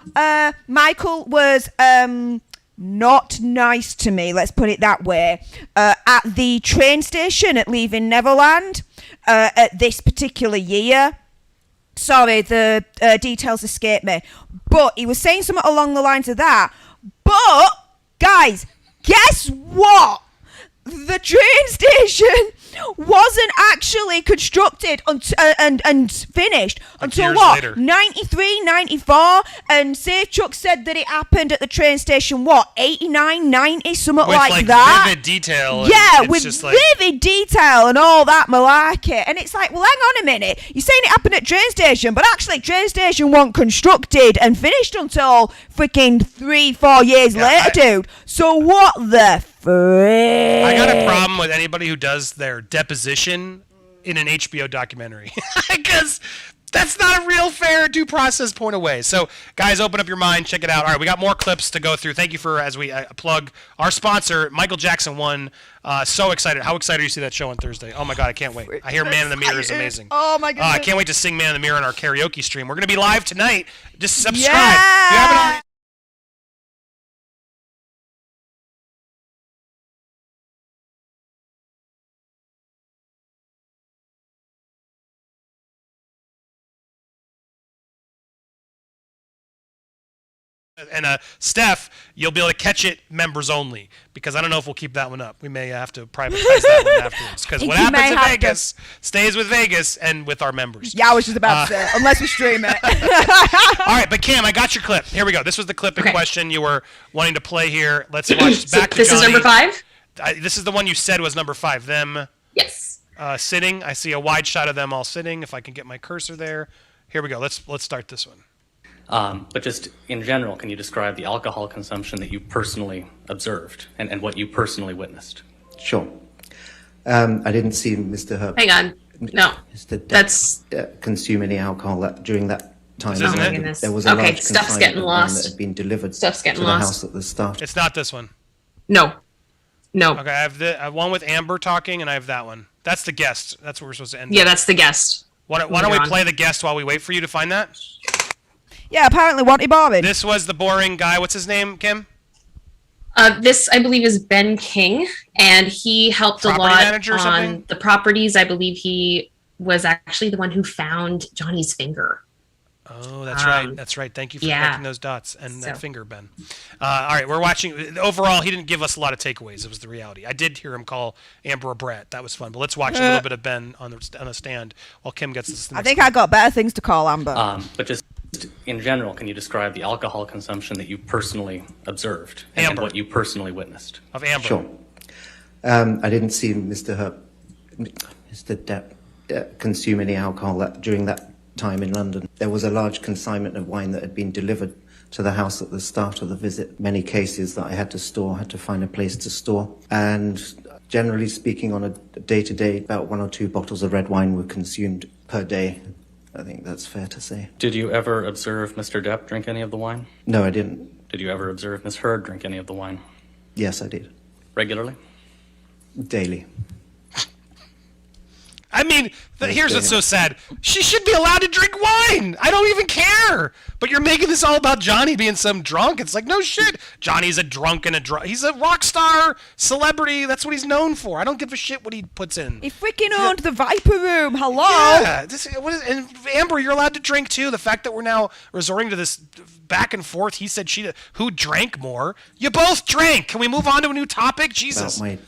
Michael was not nice to me, let's put it that way, at the train station at Leaving Neverland at this particular year. Sorry, the details escape me, but he was saying something along the lines of that. But guys, guess what? The train station wasn't actually constructed and finished until years what? later. 93, 94, and Safe Chuck said that it happened at the train station, what, 89, 90, something With like that. vivid detail. Yeah, it's with just like, vivid detail and all that malarkey. And it's like, well, hang on a minute. You're saying it happened at train station, but actually train station wasn't constructed and finished until freaking 3-4 years later, dude. So what the frick? I got a problem with anybody who does their deposition in an HBO documentary, because that's not a real fair due process point away. So, guys, open up your mind, check it out. All right, we got more clips to go through. Thank you for, as we plug our sponsor, Michael Jackson won. So excited. How excited are you to see that show on Thursday? Oh, my God, I can't wait. I hear Man in the Mirror is amazing. Oh, my goodness. I can't wait to sing Man in the Mirror in our karaoke stream. We're going to be live tonight. Just subscribe. Yeah. If you haven't already. And Steph, you'll be able to catch it members only, because I don't know if we'll keep that one up. We may have to privatize that one afterwards, because what happens in Vegas stays with Vegas and with our members. Yeah, I was just about to say, unless we stream it. All right, but Cam, I got your clip. Here we go. This was the clip in question you were wanting to play here. Let's watch back to this Johnny. is number 5? This is the one you said was number 5. Them Yes. sitting. I see a wide shot of them all sitting. If I can get my cursor there. Here we go. Let's start this one. But just in general, can you describe the alcohol consumption that you personally observed and what you personally witnessed? Sure. I didn't see Mr. Herb. Hang on. No. Mr. Depp, That's consume any alcohol during that time. This isn't it? Goodness. There was a Okay, large stuff's consignment getting of wine lost. that had been delivered Stuff's getting to the lost. house at the start. It's not this one. No. Okay, I have one with Amber talking, and I have that one. That's the guest. That's where we're supposed to end. Yeah, that's the guest. Why don't we play the guest while we wait for you to find that? Yeah, apparently Wanty boring. This was the boring guy. What's his name, Kim? This, I believe, is Ben King, and he helped Property a lot manager or on something? the properties. I believe he was actually the one who found Johnny's finger. Oh, that's right. That's right. Thank you for yeah. connecting those dots and that finger, Ben. All right, we're watching. Overall, he didn't give us a lot of takeaways. It was the reality. I did hear him call Amber a brat. That was fun. But let's watch a little bit of Ben on the stand while Kim gets this. I think I got better things to call Amber. But just in general, can you describe the alcohol consumption that you personally observed and what you personally witnessed? Of Amber. Sure. I didn't see Mr. Depp consume any alcohol during that time in London. There was a large consignment of wine that had been delivered to the house at the start of the visit. Many cases that I had to find a place to store. And generally speaking, on a day-to-day, about 1 or 2 bottles of red wine were consumed per day. I think that's fair to say. Did you ever observe Mr. Depp drink any of the wine? No, I didn't. Did you ever observe Ms. Heard drink any of the wine? Yes, I did. Regularly? Daily. I mean, here's what's so sad. She should be allowed to drink wine. I don't even care. But you're making this all about Johnny being some drunk. It's like, no shit. Johnny's a drunk and he's a rock star celebrity. That's what he's known for. I don't give a shit what he puts in. He freaking owned the Viper Room. Hello. Yeah. And Amber, you're allowed to drink too. The fact that we're now resorting to this back and forth, he said, who drank more? You both drank. Can we move on to a new topic? Jesus. About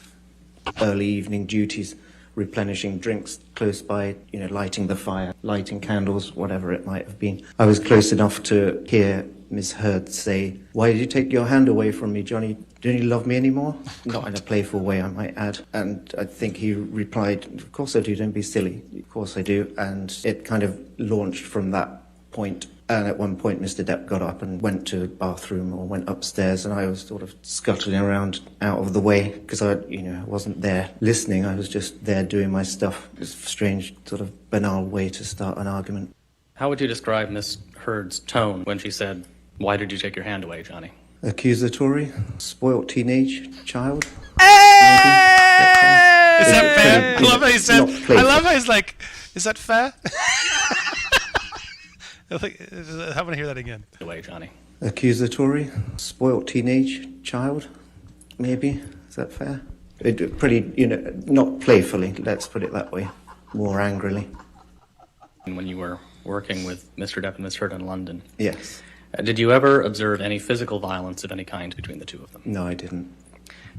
my early evening duties. replenishing drinks close by, lighting the fire, lighting candles, whatever it might have been. I was close enough to hear Miss Heard say, "Why did you take your hand away from me, Johnny? Don't you love me anymore?" Not in a playful way, I might add. And I think he replied, "Of course I do, don't be silly. Of course I do." And it kind of launched from that point. And at one point, Mr. Depp got up and went to the bathroom or went upstairs, and I was sort of scuttling around out of the way because I wasn't there listening. I was just there doing my stuff. It's a strange, sort of banal way to start an argument. How would you describe Miss Heard's tone when she said, "Why did you take your hand away, Johnny"? Accusatory, spoilt teenage child. Is that fair? I love how he said. I love how he's like, "Is that fair?" I want to hear that again. Away, Johnny. Accusatory, spoilt teenage child, maybe. Is that fair? Not playfully, let's put it that way, more angrily. When you were working with Mr. Depp and Miss Heard in London. Yes. Did you ever observe any physical violence of any kind between the two of them? No, I didn't.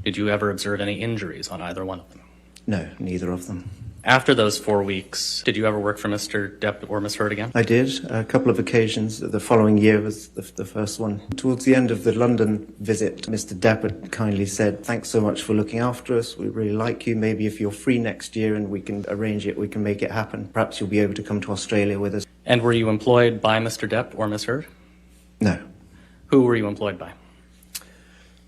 Did you ever observe any injuries on either one of them? No, neither of them. After those 4 weeks, did you ever work for Mr. Depp or Miss Heard again? I did, a couple of occasions. The following year was the first one. Towards the end of the London visit, Mr. Depp had kindly said, "Thanks so much for looking after us. We really like you. Maybe if you're free next year and we can arrange it, we can make it happen. Perhaps you'll be able to come to Australia with us." And were you employed by Mr. Depp or Miss Heard? No. Who were you employed by?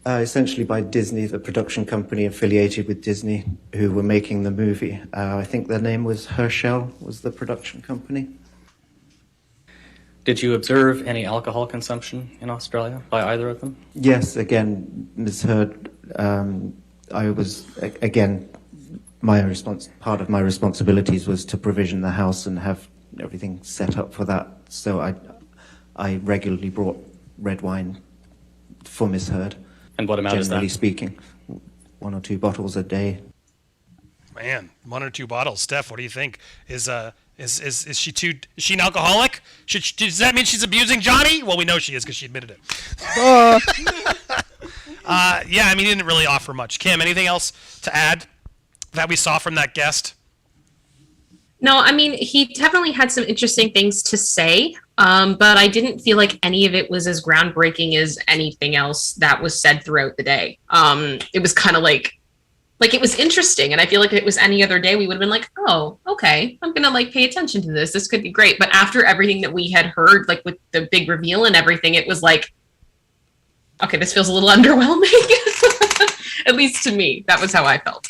Essentially by Disney, the production company affiliated with Disney, who were making the movie. I think their name was Herschel, was the production company. Did you observe any alcohol consumption in Australia by either of them? Yes, again, Ms. Heard, I was, again, part of my responsibilities was to provision the house and have everything set up for that. So I regularly brought red wine for Ms. Heard. And what amount is that? Generally speaking, 1 or 2 bottles a day. Man, 1 or 2 bottles. Steph, what do you think? Is she is she an alcoholic? Does that mean she's abusing Johnny? Well, we know she is because she admitted it. Yeah, I mean, he didn't really offer much. Kim, anything else to add that we saw from that guest? No, I mean, he definitely had some interesting things to say, but I didn't feel like any of it was as groundbreaking as anything else that was said throughout the day. It was kind of like it was interesting, and I feel like if it was any other day, we would have been like, "Oh, okay, I'm gonna pay attention to this. This could be great." But after everything that we had heard, like with the big reveal and everything, it was like, okay, this feels a little underwhelming. At least to me, that was how I felt.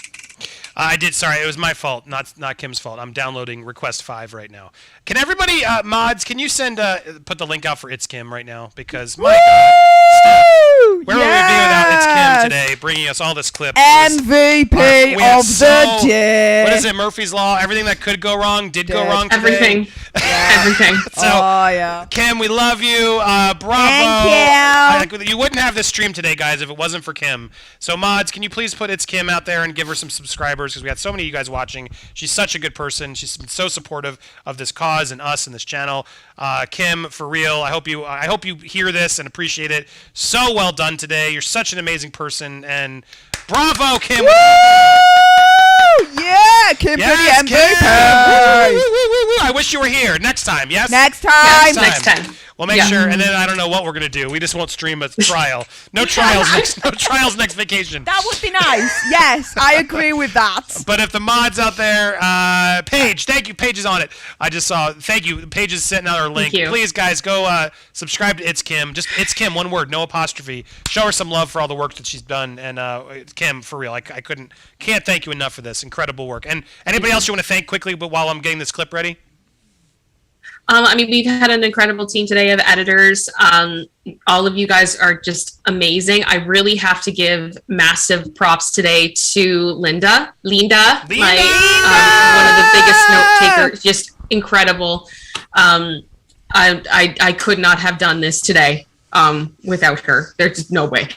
I did. Sorry, it was my fault, not Kim's fault. I'm downloading Request 5 right now. Can everybody, mods? Can you put the link out for It's Kim right now? Because my God, Steph, where would we be without It's Kim today, bringing us all this clip? MVP of the day. What is it? Murphy's Law. Everything that could go wrong did go wrong today. Everything. Everything. So, yeah. Kim, we love you. Bravo. Thank you. You wouldn't have this stream today, guys, if it wasn't for Kim. So, mods, can you please put It's Kim out there and give her some subscribers? Because we had so many of you guys watching. She's such a good person. She's been so supportive of this cause and us and this channel. Kim, for real, I hope you hear this and appreciate it. So well done today. You're such an amazing person, and bravo, Kim. Woo! Yeah, Kim for the MVP. I wish you were here next time. Yes. Next time. Yes, next time. We'll make sure, and then I don't know what we're gonna do. We just won't stream a trial. No trials next vacation. That would be nice. Yes, I agree with that. But if the mods out there, Paige, thank you. Paige is on it. I just saw. Thank you. Paige is setting out our link. Please, guys, go subscribe to It's Kim. Just It's Kim, one word, no apostrophe. Show her some love for all the work that she's done. And Kim, for real, I can't thank you enough for this incredible work. And anybody else you want to thank quickly? But while I'm getting this clip ready. I mean, we've had an incredible team today of editors. All of you guys are just amazing. I really have to give massive props today to Linda, one of the biggest note takers, just incredible. I could not have done this today without her. There's just no way.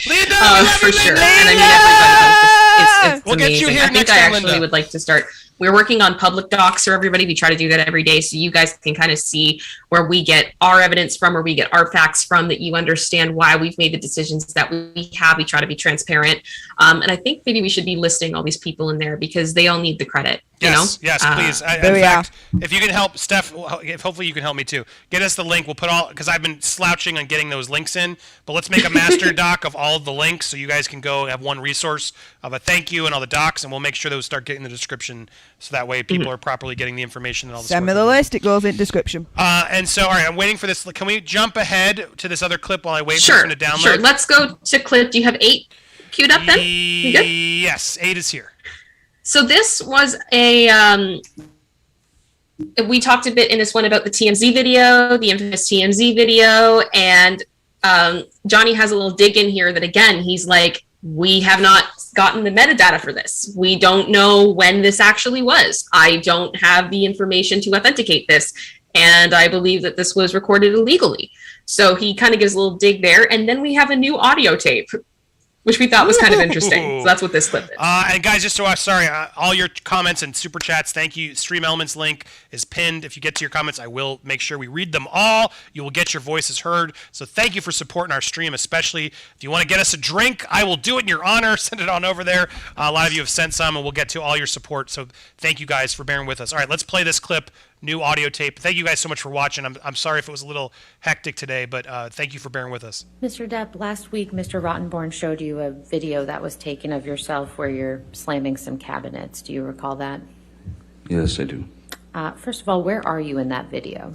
Linda, for sure. And I mean, everybody, it's we'll amazing. Get you here I think next I time, actually Linda. would like to start We're working on public docs for everybody. We try to do that every day so you guys can kind of see where we get our evidence from, where we get our facts from, that you understand why we've made the decisions that we have. We try to be transparent. And I think maybe we should be listing all these people in there because they all need the credit. Yes, please. In fact, if you can help, Steph, hopefully you can help me too. Get us the link. We'll put all, because I've been slouching on getting those links in, but let's make a master doc of all of the links so you guys can go have one resource of a thank you and all the docs, and we'll make sure those start getting the description so that way people are properly getting the information and all this. Send me the list. It goes in description. And so, all right, I'm waiting for this. Can we jump ahead to this other clip while I wait for it to download? Sure. Let's go to clip. Do you have 8 queued up then? You good? Yes, 8 is here. So this was a, we talked a bit in this one about the TMZ video, the infamous TMZ video, and Johnny has a little dig in here that, again, he's like, we have not gotten the metadata for this. We don't know when this actually was. I don't have the information to authenticate this, and I believe that this was recorded illegally. So he kind of gives a little dig there, and then we have a new audio tape, which we thought was kind of interesting. So that's what this clip is. And guys, just to sorry, all your comments and super chats, thank you. Stream Elements link is pinned. If you get to your comments, I will make sure we read them all. You will get your voices heard. So thank you for supporting our stream, especially if you want to get us a drink, I will do it in your honor. Send it on over there. A lot of you have sent some, and we'll get to all your support. So thank you guys for bearing with us. All right, let's play this clip. New audio tape. Thank you guys so much for watching. I'm sorry if it was a little hectic today, but thank you for bearing with us. Mr. Depp, last week Mr. Rottenborn showed you a video that was taken of yourself where you're slamming some cabinets. Do you recall that? Yes, I do. First of all, where are you in that video?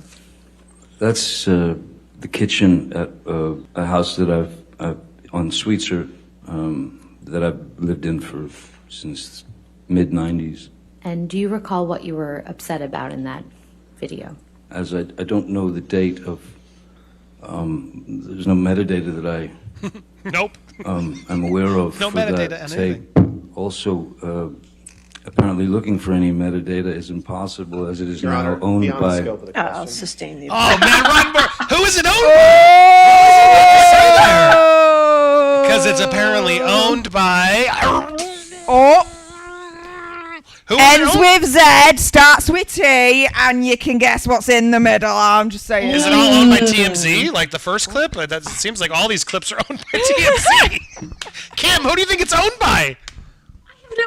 That's the kitchen at a house that I've on Sweetser that I've lived in since mid-90s. And do you recall what you were upset about in that video? As I don't know the date of, there's no metadata that I nope. I'm aware of no for metadata that tape. Also, apparently looking for any metadata is impossible as it is Your now Honor, owned beyond the by. scope of the I'll question. sustain the Oh man, Rottenborn, who is it owned by? Because it's apparently owned by. Who Ends with Z, starts with T, and you can guess what's in the middle. I'm just saying. Is it all owned by TMZ, like the first clip? That seems like all these clips are owned by TMZ. Kim, who do you think it's owned by? I have no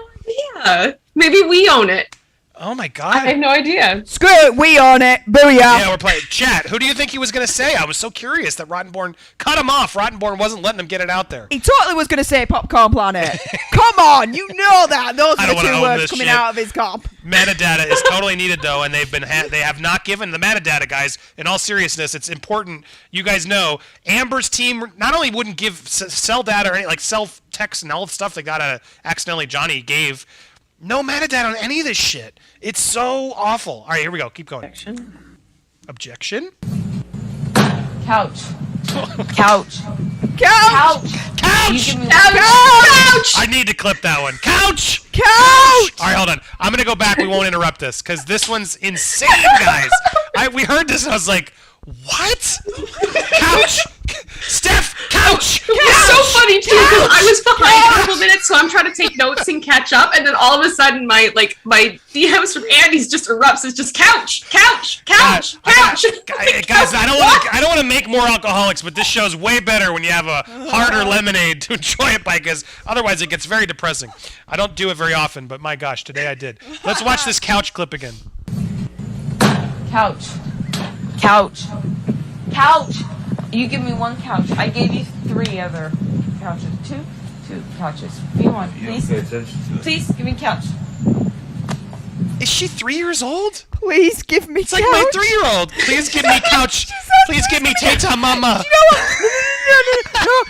idea. Maybe we own it. Oh my god. I have no idea. Screw it, we own it. Booyah. Yeah, we're playing. Chat, who do you think he was going to say? I was so curious that Rottenborn cut him off. Rottenborn wasn't letting him get it out there. He totally was going to say Popcorn Planet. Come on, you know that. Those are the 2 words coming out of his comp. Metadata is totally needed, though, and they have not given the metadata, guys. In all seriousness, it's important. You guys know, Amber's team not only wouldn't give cell data or any, like self text and all the stuff they got accidentally Johnny gave. No metadata on any of this shit. It's so awful. All right, here we go. Keep going. Objection? Couch. Couch. Couch. Couch. Couch. Couch. I need to clip that one. Couch. Couch. All right, hold on. I'm gonna go back. We won't interrupt this because this one's insane, guys. We heard this and I was like, what? Couch. Steph. Couch. It was so funny too because I was behind a couple minutes, so I'm trying to take notes and catch up, and then all of a sudden my DMs from Andy's just erupts. It's just couch. Guys, I don't want to make more alcoholics, but this show's way better when you have a harder lemonade to enjoy it by, because otherwise it gets very depressing. I don't do it very often, but my gosh, today I did. Let's watch this couch clip again. Couch. Couch. Couch. You give me 1 couch. I gave you 3 other couches. 2 couches. Give me 1, please. Please give me a couch. Is she 3 years old? Please give me couch. It's like my 3-year-old. Please give me couch. Please give me Tata Mama. You know what? No.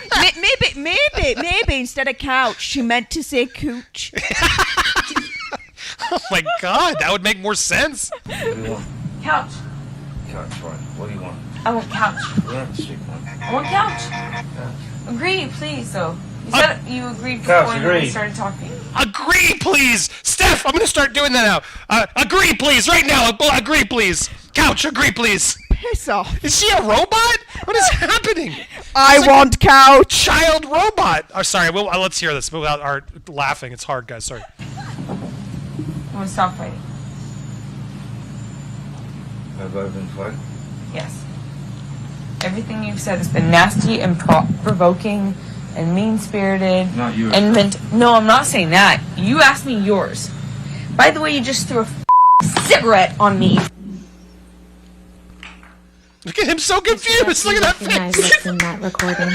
Maybe instead of couch, she meant to say cooch. Oh my god, that would make more sense. What do you want? Couch. Couch, right. What do you want? I want couch. We have to speak one. I want couch. Agree, please, though. You said you agreed before we started talking. Agree, please. Steph, I'm going to start doing that now. Agree, please. Right now. Agree, please. Couch, agree, please. Piss off. Is she a robot? What is happening? I want couch. Child robot. Oh, sorry. Let's hear this without our laughing. It's hard, guys. Sorry. I'm gonna stop fighting. Have I been fighting? Yes. Everything you've said has been nasty and provoking and mean-spirited. Not yours. And no, I'm not saying that. You asked me yours. By the way, you just threw a cigarette on me. Look at him, so confused. Look at that face. What's in that recording?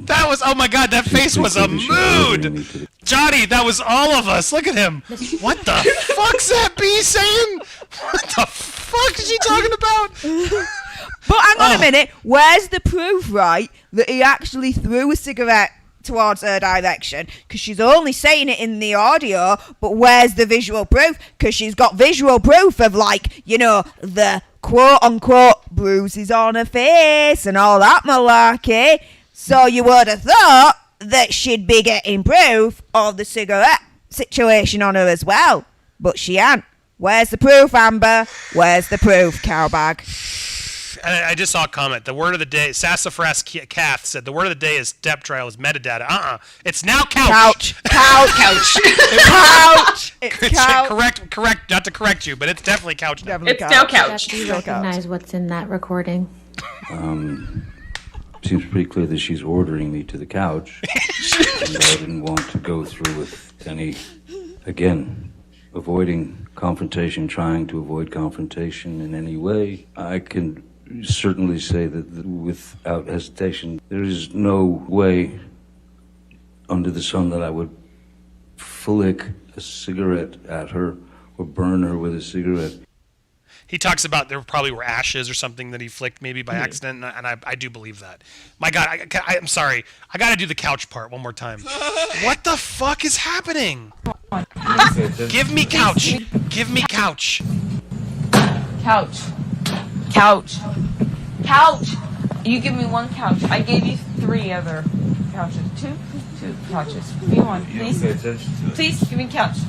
That was, oh my god, that face was a mood. Johnny, that was all of us. Look at him. What the fuck's that bee saying? What the fuck is she talking about? But hang on a minute. Where's the proof, right, that he actually threw a cigarette towards her direction? Because she's only saying it in the audio, but where's the visual proof? Because she's got visual proof of, like, you know, the quote-unquote bruises on her face and all that malarkey. So you would have thought that she'd be getting proof of the cigarette situation on her as well. But she ain't. Where's the proof, Amber? Where's the proof, cowbag? And I just saw a comment. The word of the day, Sassafras Kath said, the word of the day is Depp trial is metadata. It's now couch. Couch. It's couch. Correct. Not to correct you, but it's definitely couch now. It's now couch. Do you recognize what's in that recording? Seems pretty clear that she's ordering me to the couch. And I didn't want to go through with any, again, avoiding confrontation, trying to avoid confrontation in any way. I can certainly say that without hesitation, there is no way under the sun that I would flick a cigarette at her or burn her with a cigarette. He talks about there probably were ashes or something that he flicked maybe by accident, and I do believe that. My God, I'm sorry. I got to do the couch part one more time. What the fuck is happening? Give me couch. Give me couch. Couch. You give me one couch. I gave you 3 other couches. Two couches. Give me one, please. Please give me couch.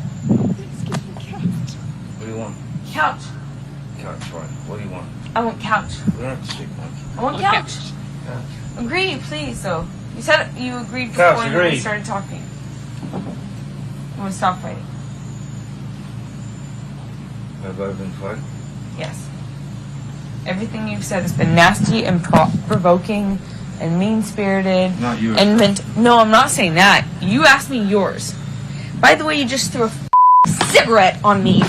What do you want? Couch. Couch, right. What do you want? I want couch. We don't have to speak much. I want couch. Agree, please, though. You said you agreed Couch, before agreed. we started talking. I'm gonna stop fighting. Have I been fighting? Yes. Everything you've said has been nasty and provoking and mean-spirited. Not yours. And no, I'm not saying that. You asked me yours. By the way, you just threw a cigarette on me.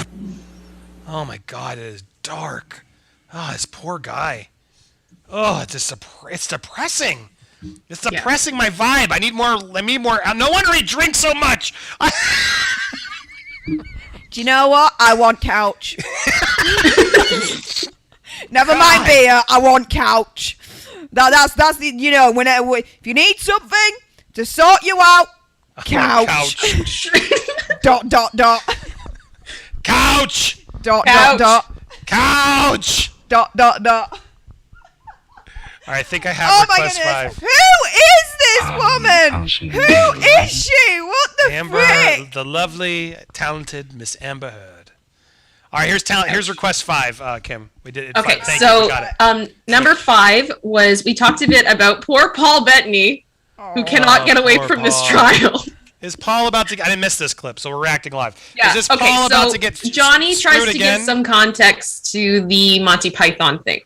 Oh my God, it is dark. Oh, this poor guy. Oh, it's depressing. It's depressing my vibe. I need more. No wonder he drinks so much. Do you know what? I want couch. Never mind beer. I want couch. That's the, you know, if you need something to sort you out, couch. Dot. Couch. Dot. Couch. Dot. All right, I think I have request 5. Who is this woman? Who is she? What the Amber, frick? the lovely, talented Miss Amber Heard. All right, here's request 5, Kim. We did it. Okay, Thank so you, we got it. number 5 was we talked a bit about poor Paul Bettany, who cannot get away from this trial. Is Paul about to? I didn't miss this clip, so we're reacting live. Yeah. Is this Paul about to get? Johnny tries to give some context to the Monty Python thing.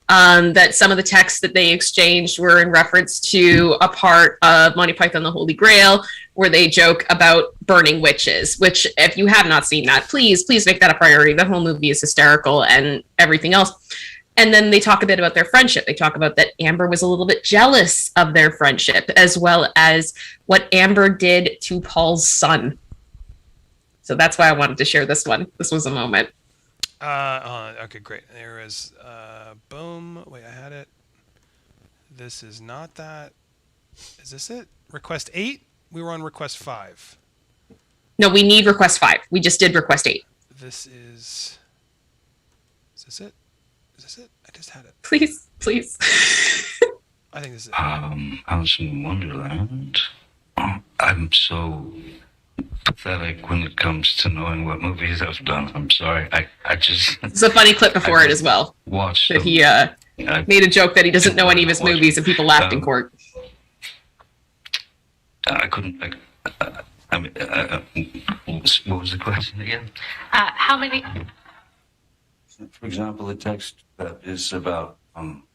That some of the texts that they exchanged were in reference to a part of Monty Python: The Holy Grail, where they joke about burning witches. Which, if you have not seen that, please make that a priority. The whole movie is hysterical and everything else. And then they talk a bit about their friendship. They talk about that Amber was a little bit jealous of their friendship, as well as what Amber did to Paul's son. So that's why I wanted to share this one. This was a moment. Okay, great. There is, boom. Wait, I had it. This is not that. Is this it? Request 8? We were on request 5. No, we need request 5. We just did request 8. This is this it? Is this it? I just had it. Please. I think this is it. Alice in Wonderland. I'm so pathetic when it comes to knowing what movies I've done. I'm sorry. I just... It's a funny clip before it as well. Watched that he made a joke that he doesn't know any of his movies and people laughed in court. I couldn't... I mean, what was the question again? How many? For example, the text that is about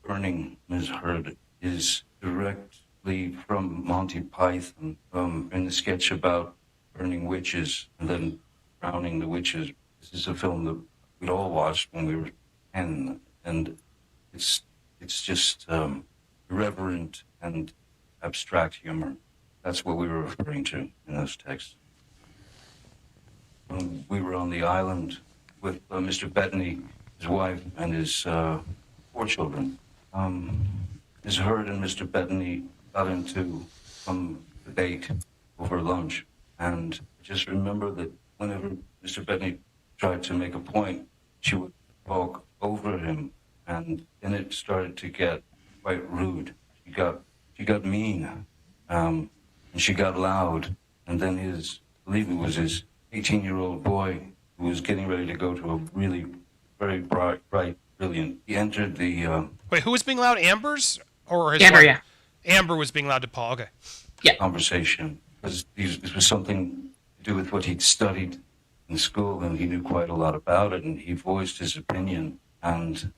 burning Ms. Heard is directly from Monty Python, in the sketch about burning witches and then drowning the witches. This is a film that we'd all watched when we were 10, and it's just irreverent and abstract humor. That's what we were referring to in those texts. When we were on the island with Mr. Bettany, his wife, and his 4 children, Ms. Heard and Mr. Bettany got into some debate over lunch. And I just remember that whenever Mr. Bettany tried to make a point, she would talk over him, and then it started to get quite rude. She got mean, and she got loud. And then I believe it was his 18-year-old boy who was getting ready to go to a really very bright, brilliant. He entered the. Wait, who was being loud? Amber's or his Amber? wife? Yeah. Amber was being loud to Paul. Okay. Yeah. Conversation, because this was something to do with what he'd studied in school, and he knew quite a lot about it, and he voiced his opinion. And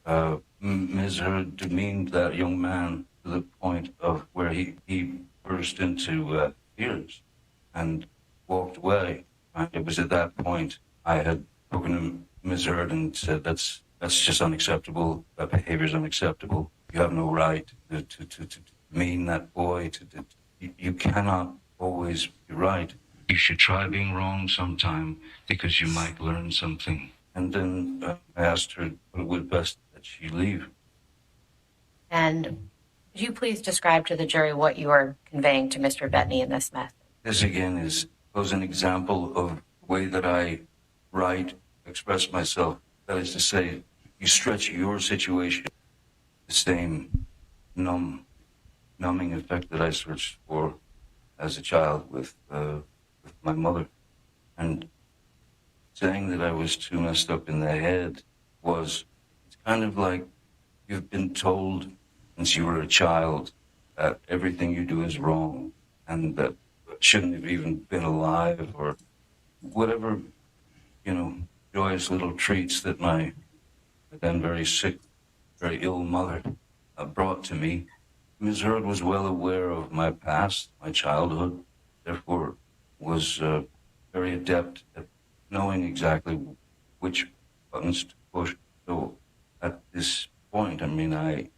Ms. Heard demeaned that young man to the point of where he burst into tears and walked away. And it was at that point I had spoken to Ms. Heard and said, that's just unacceptable. That behavior is unacceptable. You have no right to demean that boy. You cannot always be right. You should try being wrong sometime because you might learn something. And then I asked her what it would best that she leave. And could you please describe to the jury what you are conveying to Mr. Bettany in this message? This again was an example of the way that I write, express myself. That is to say, you stretch your situation, the same numbing effect that I searched for as a child with my mother. And saying that I was too messed up in the head it's kind of like you've been told since you were a child that everything you do is wrong and that shouldn't have even been alive, or whatever, joyous little treats that my then very sick, very ill mother brought to me. Ms. Heard was well aware of my past, my childhood, therefore was very adept at knowing exactly which buttons to push. So at this point, I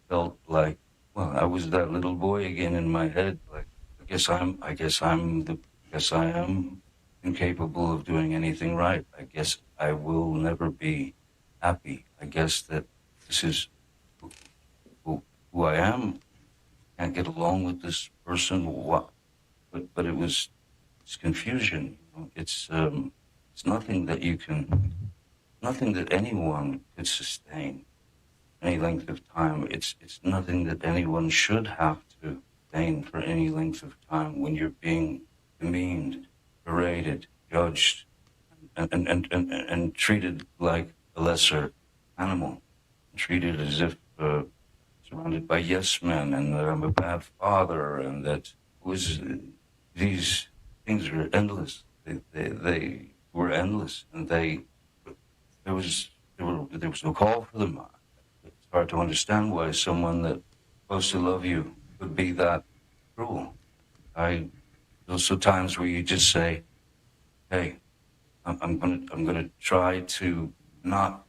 felt like, well, I was that little boy again in my head. Like, I guess I am incapable of doing anything right. I guess I will never be happy. I guess that this is who I am. Can't get along with this person. But it's confusion. It's nothing that anyone could sustain any length of time. It's nothing that anyone should have to sustain for any length of time when you're being demeaned, berated, judged, and treated like a lesser animal, treated as if surrounded by yes men, and that I'm a bad father, and that these things were endless. They were endless, and there was no call for them. It's hard to understand why someone that's supposed to love you would be that cruel. Those are times where you just say, "Hey, I'm gonna try to not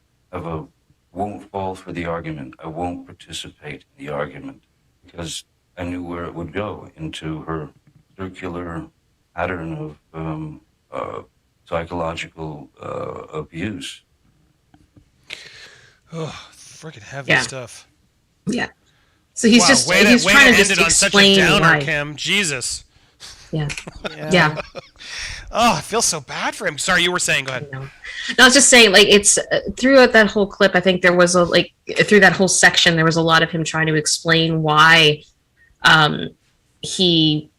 won't fall for the argument. I won't participate in the argument," because I knew where it would go, into her circular pattern of psychological abuse. Oh, freaking heavy stuff. Yeah. So he's he's trying to just explain why. Kim, Jesus. Yeah. Yeah. Oh, I feel so bad for him. Sorry, you were saying. Go ahead. No, I was just saying, like, it's throughout that whole clip. I think there was through that whole section, there was a lot of him trying to explain why he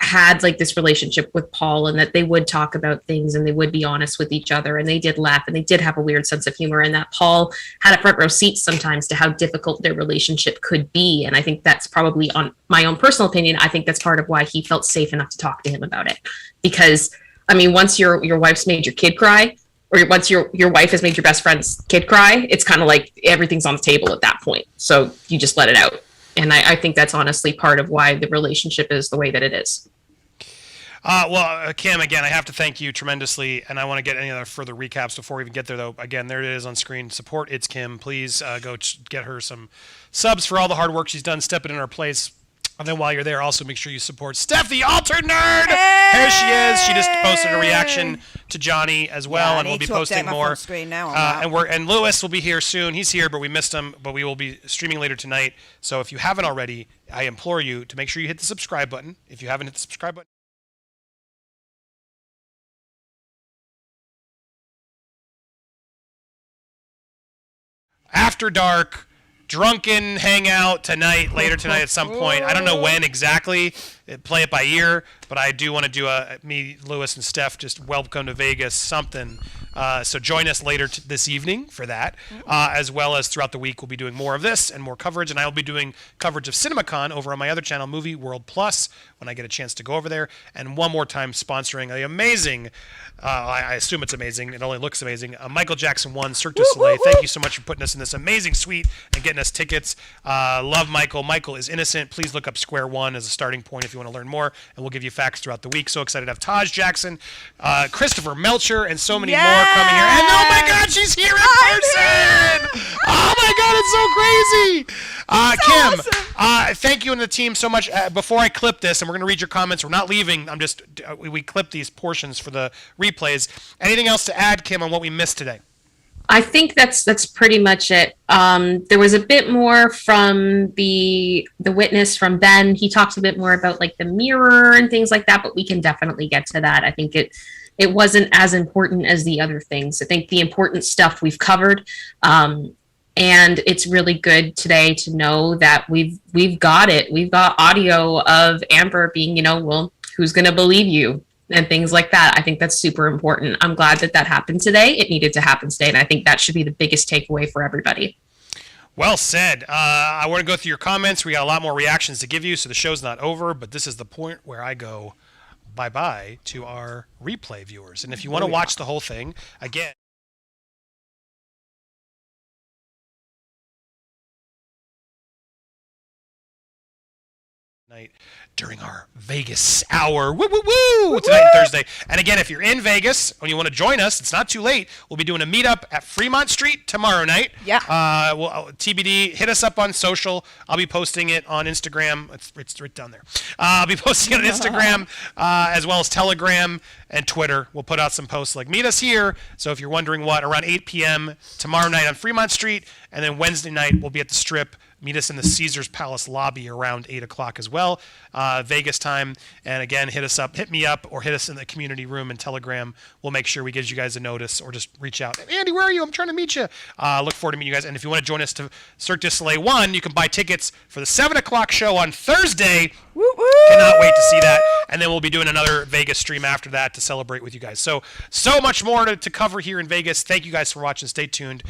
had like this relationship with Paul, and that they would talk about things and they would be honest with each other, and they did laugh and they did have a weird sense of humor, and that Paul had a front row seat sometimes to how difficult their relationship could be. And I think that's probably, on my own personal opinion, I think that's part of why he felt safe enough to talk to him about it. Because I mean, once your wife's made your kid cry, or once your wife has made your best friend's kid cry, it's kind of like everything's on the table at that point. So you just let it out. And I think that's honestly part of why the relationship is the way that it is. Kim, again, I have to thank you tremendously, and I want to get any other further recaps before we even get there, though. Again, there it is on screen. Support It's Kim. Please go get her some subs for all the hard work she's done, stepping in our place. And then while you're there, also make sure you support Steph, the Alter Nerd. Hey! Here she is. She just posted a reaction to Johnny as well, and we'll be posting more. And Lewis will be here soon. He's here, but we missed him. But we will be streaming later tonight. So if you haven't already, I implore you to make sure you hit the subscribe button. If you haven't hit the subscribe button. After dark, drunken hangout tonight, later tonight at some point. I don't know when exactly. Play it by ear, but I do want to do me, Lewis, and Steph just welcome to Vegas something. So join us later this evening for that, as well as throughout the week. We'll be doing more of this and more coverage, and I will be doing coverage of CinemaCon over on my other channel, Movie World Plus, when I get a chance to go over there. And one more time, sponsoring the amazing, I assume it's amazing, it only looks amazing, Michael Jackson 1, Cirque du Soleil. Thank you so much for putting us in this amazing suite and getting us tickets. Love Michael. Michael is innocent. Please look up Square One as a starting point if you want to learn more, and we'll give you facts throughout the week. So excited to have Taj Jackson, Christopher Melcher, and so many more coming here. And oh my God, she's here in person! Oh my God, it's so crazy! Kim, awesome. Thank you and the team so much. Before I clip this, and we're going to read your comments, we're not leaving. I'm just we clip these portions for the replays. Anything else to add, Kim, on what we missed today? I think that's pretty much it. There was a bit more from the witness from Ben. He talks a bit more about like the mirror and things like that, but we can definitely get to that. I think it wasn't as important as the other things. I think the important stuff we've covered. And it's really good today to know that we've got it. We've got audio of Amber being, well, who's going to believe you? And things like that. I think that's super important. I'm glad that happened today. It needed to happen today, and I think that should be the biggest takeaway for everybody. Well said. I want to go through your comments. We got a lot more reactions to give you, so the show's not over, but this is the point where I go bye-bye to our replay viewers. And if you want to watch the whole thing, again, night during our Vegas hour. Woo, woo, woo! Tonight and Thursday. And again, if you're in Vegas and you want to join us, it's not too late. We'll be doing a meetup at Fremont Street tomorrow night. Yeah. TBD, hit us up on social. I'll be posting it on Instagram. It's right down there. I'll be posting it on Instagram as well as Telegram and Twitter. We'll put out some posts like meet us here. So if you're wondering what, around 8 p.m. tomorrow night on Fremont Street, and then Wednesday night we'll be at the Strip. Meet us in the Caesars Palace lobby around 8 o'clock as well, Vegas time. And again, hit me up, or hit us in the community room and Telegram. We'll make sure we give you guys a notice, or just reach out. Andy, where are you? I'm trying to meet you. Look forward to meeting you guys. And if you want to join us to Cirque du Soleil 1, you can buy tickets for the 7 o'clock show on Thursday. Woo-woo! Cannot wait to see that. And then we'll be doing another Vegas stream after that to celebrate with you guys. So much more to cover here in Vegas. Thank you guys for watching. Stay tuned.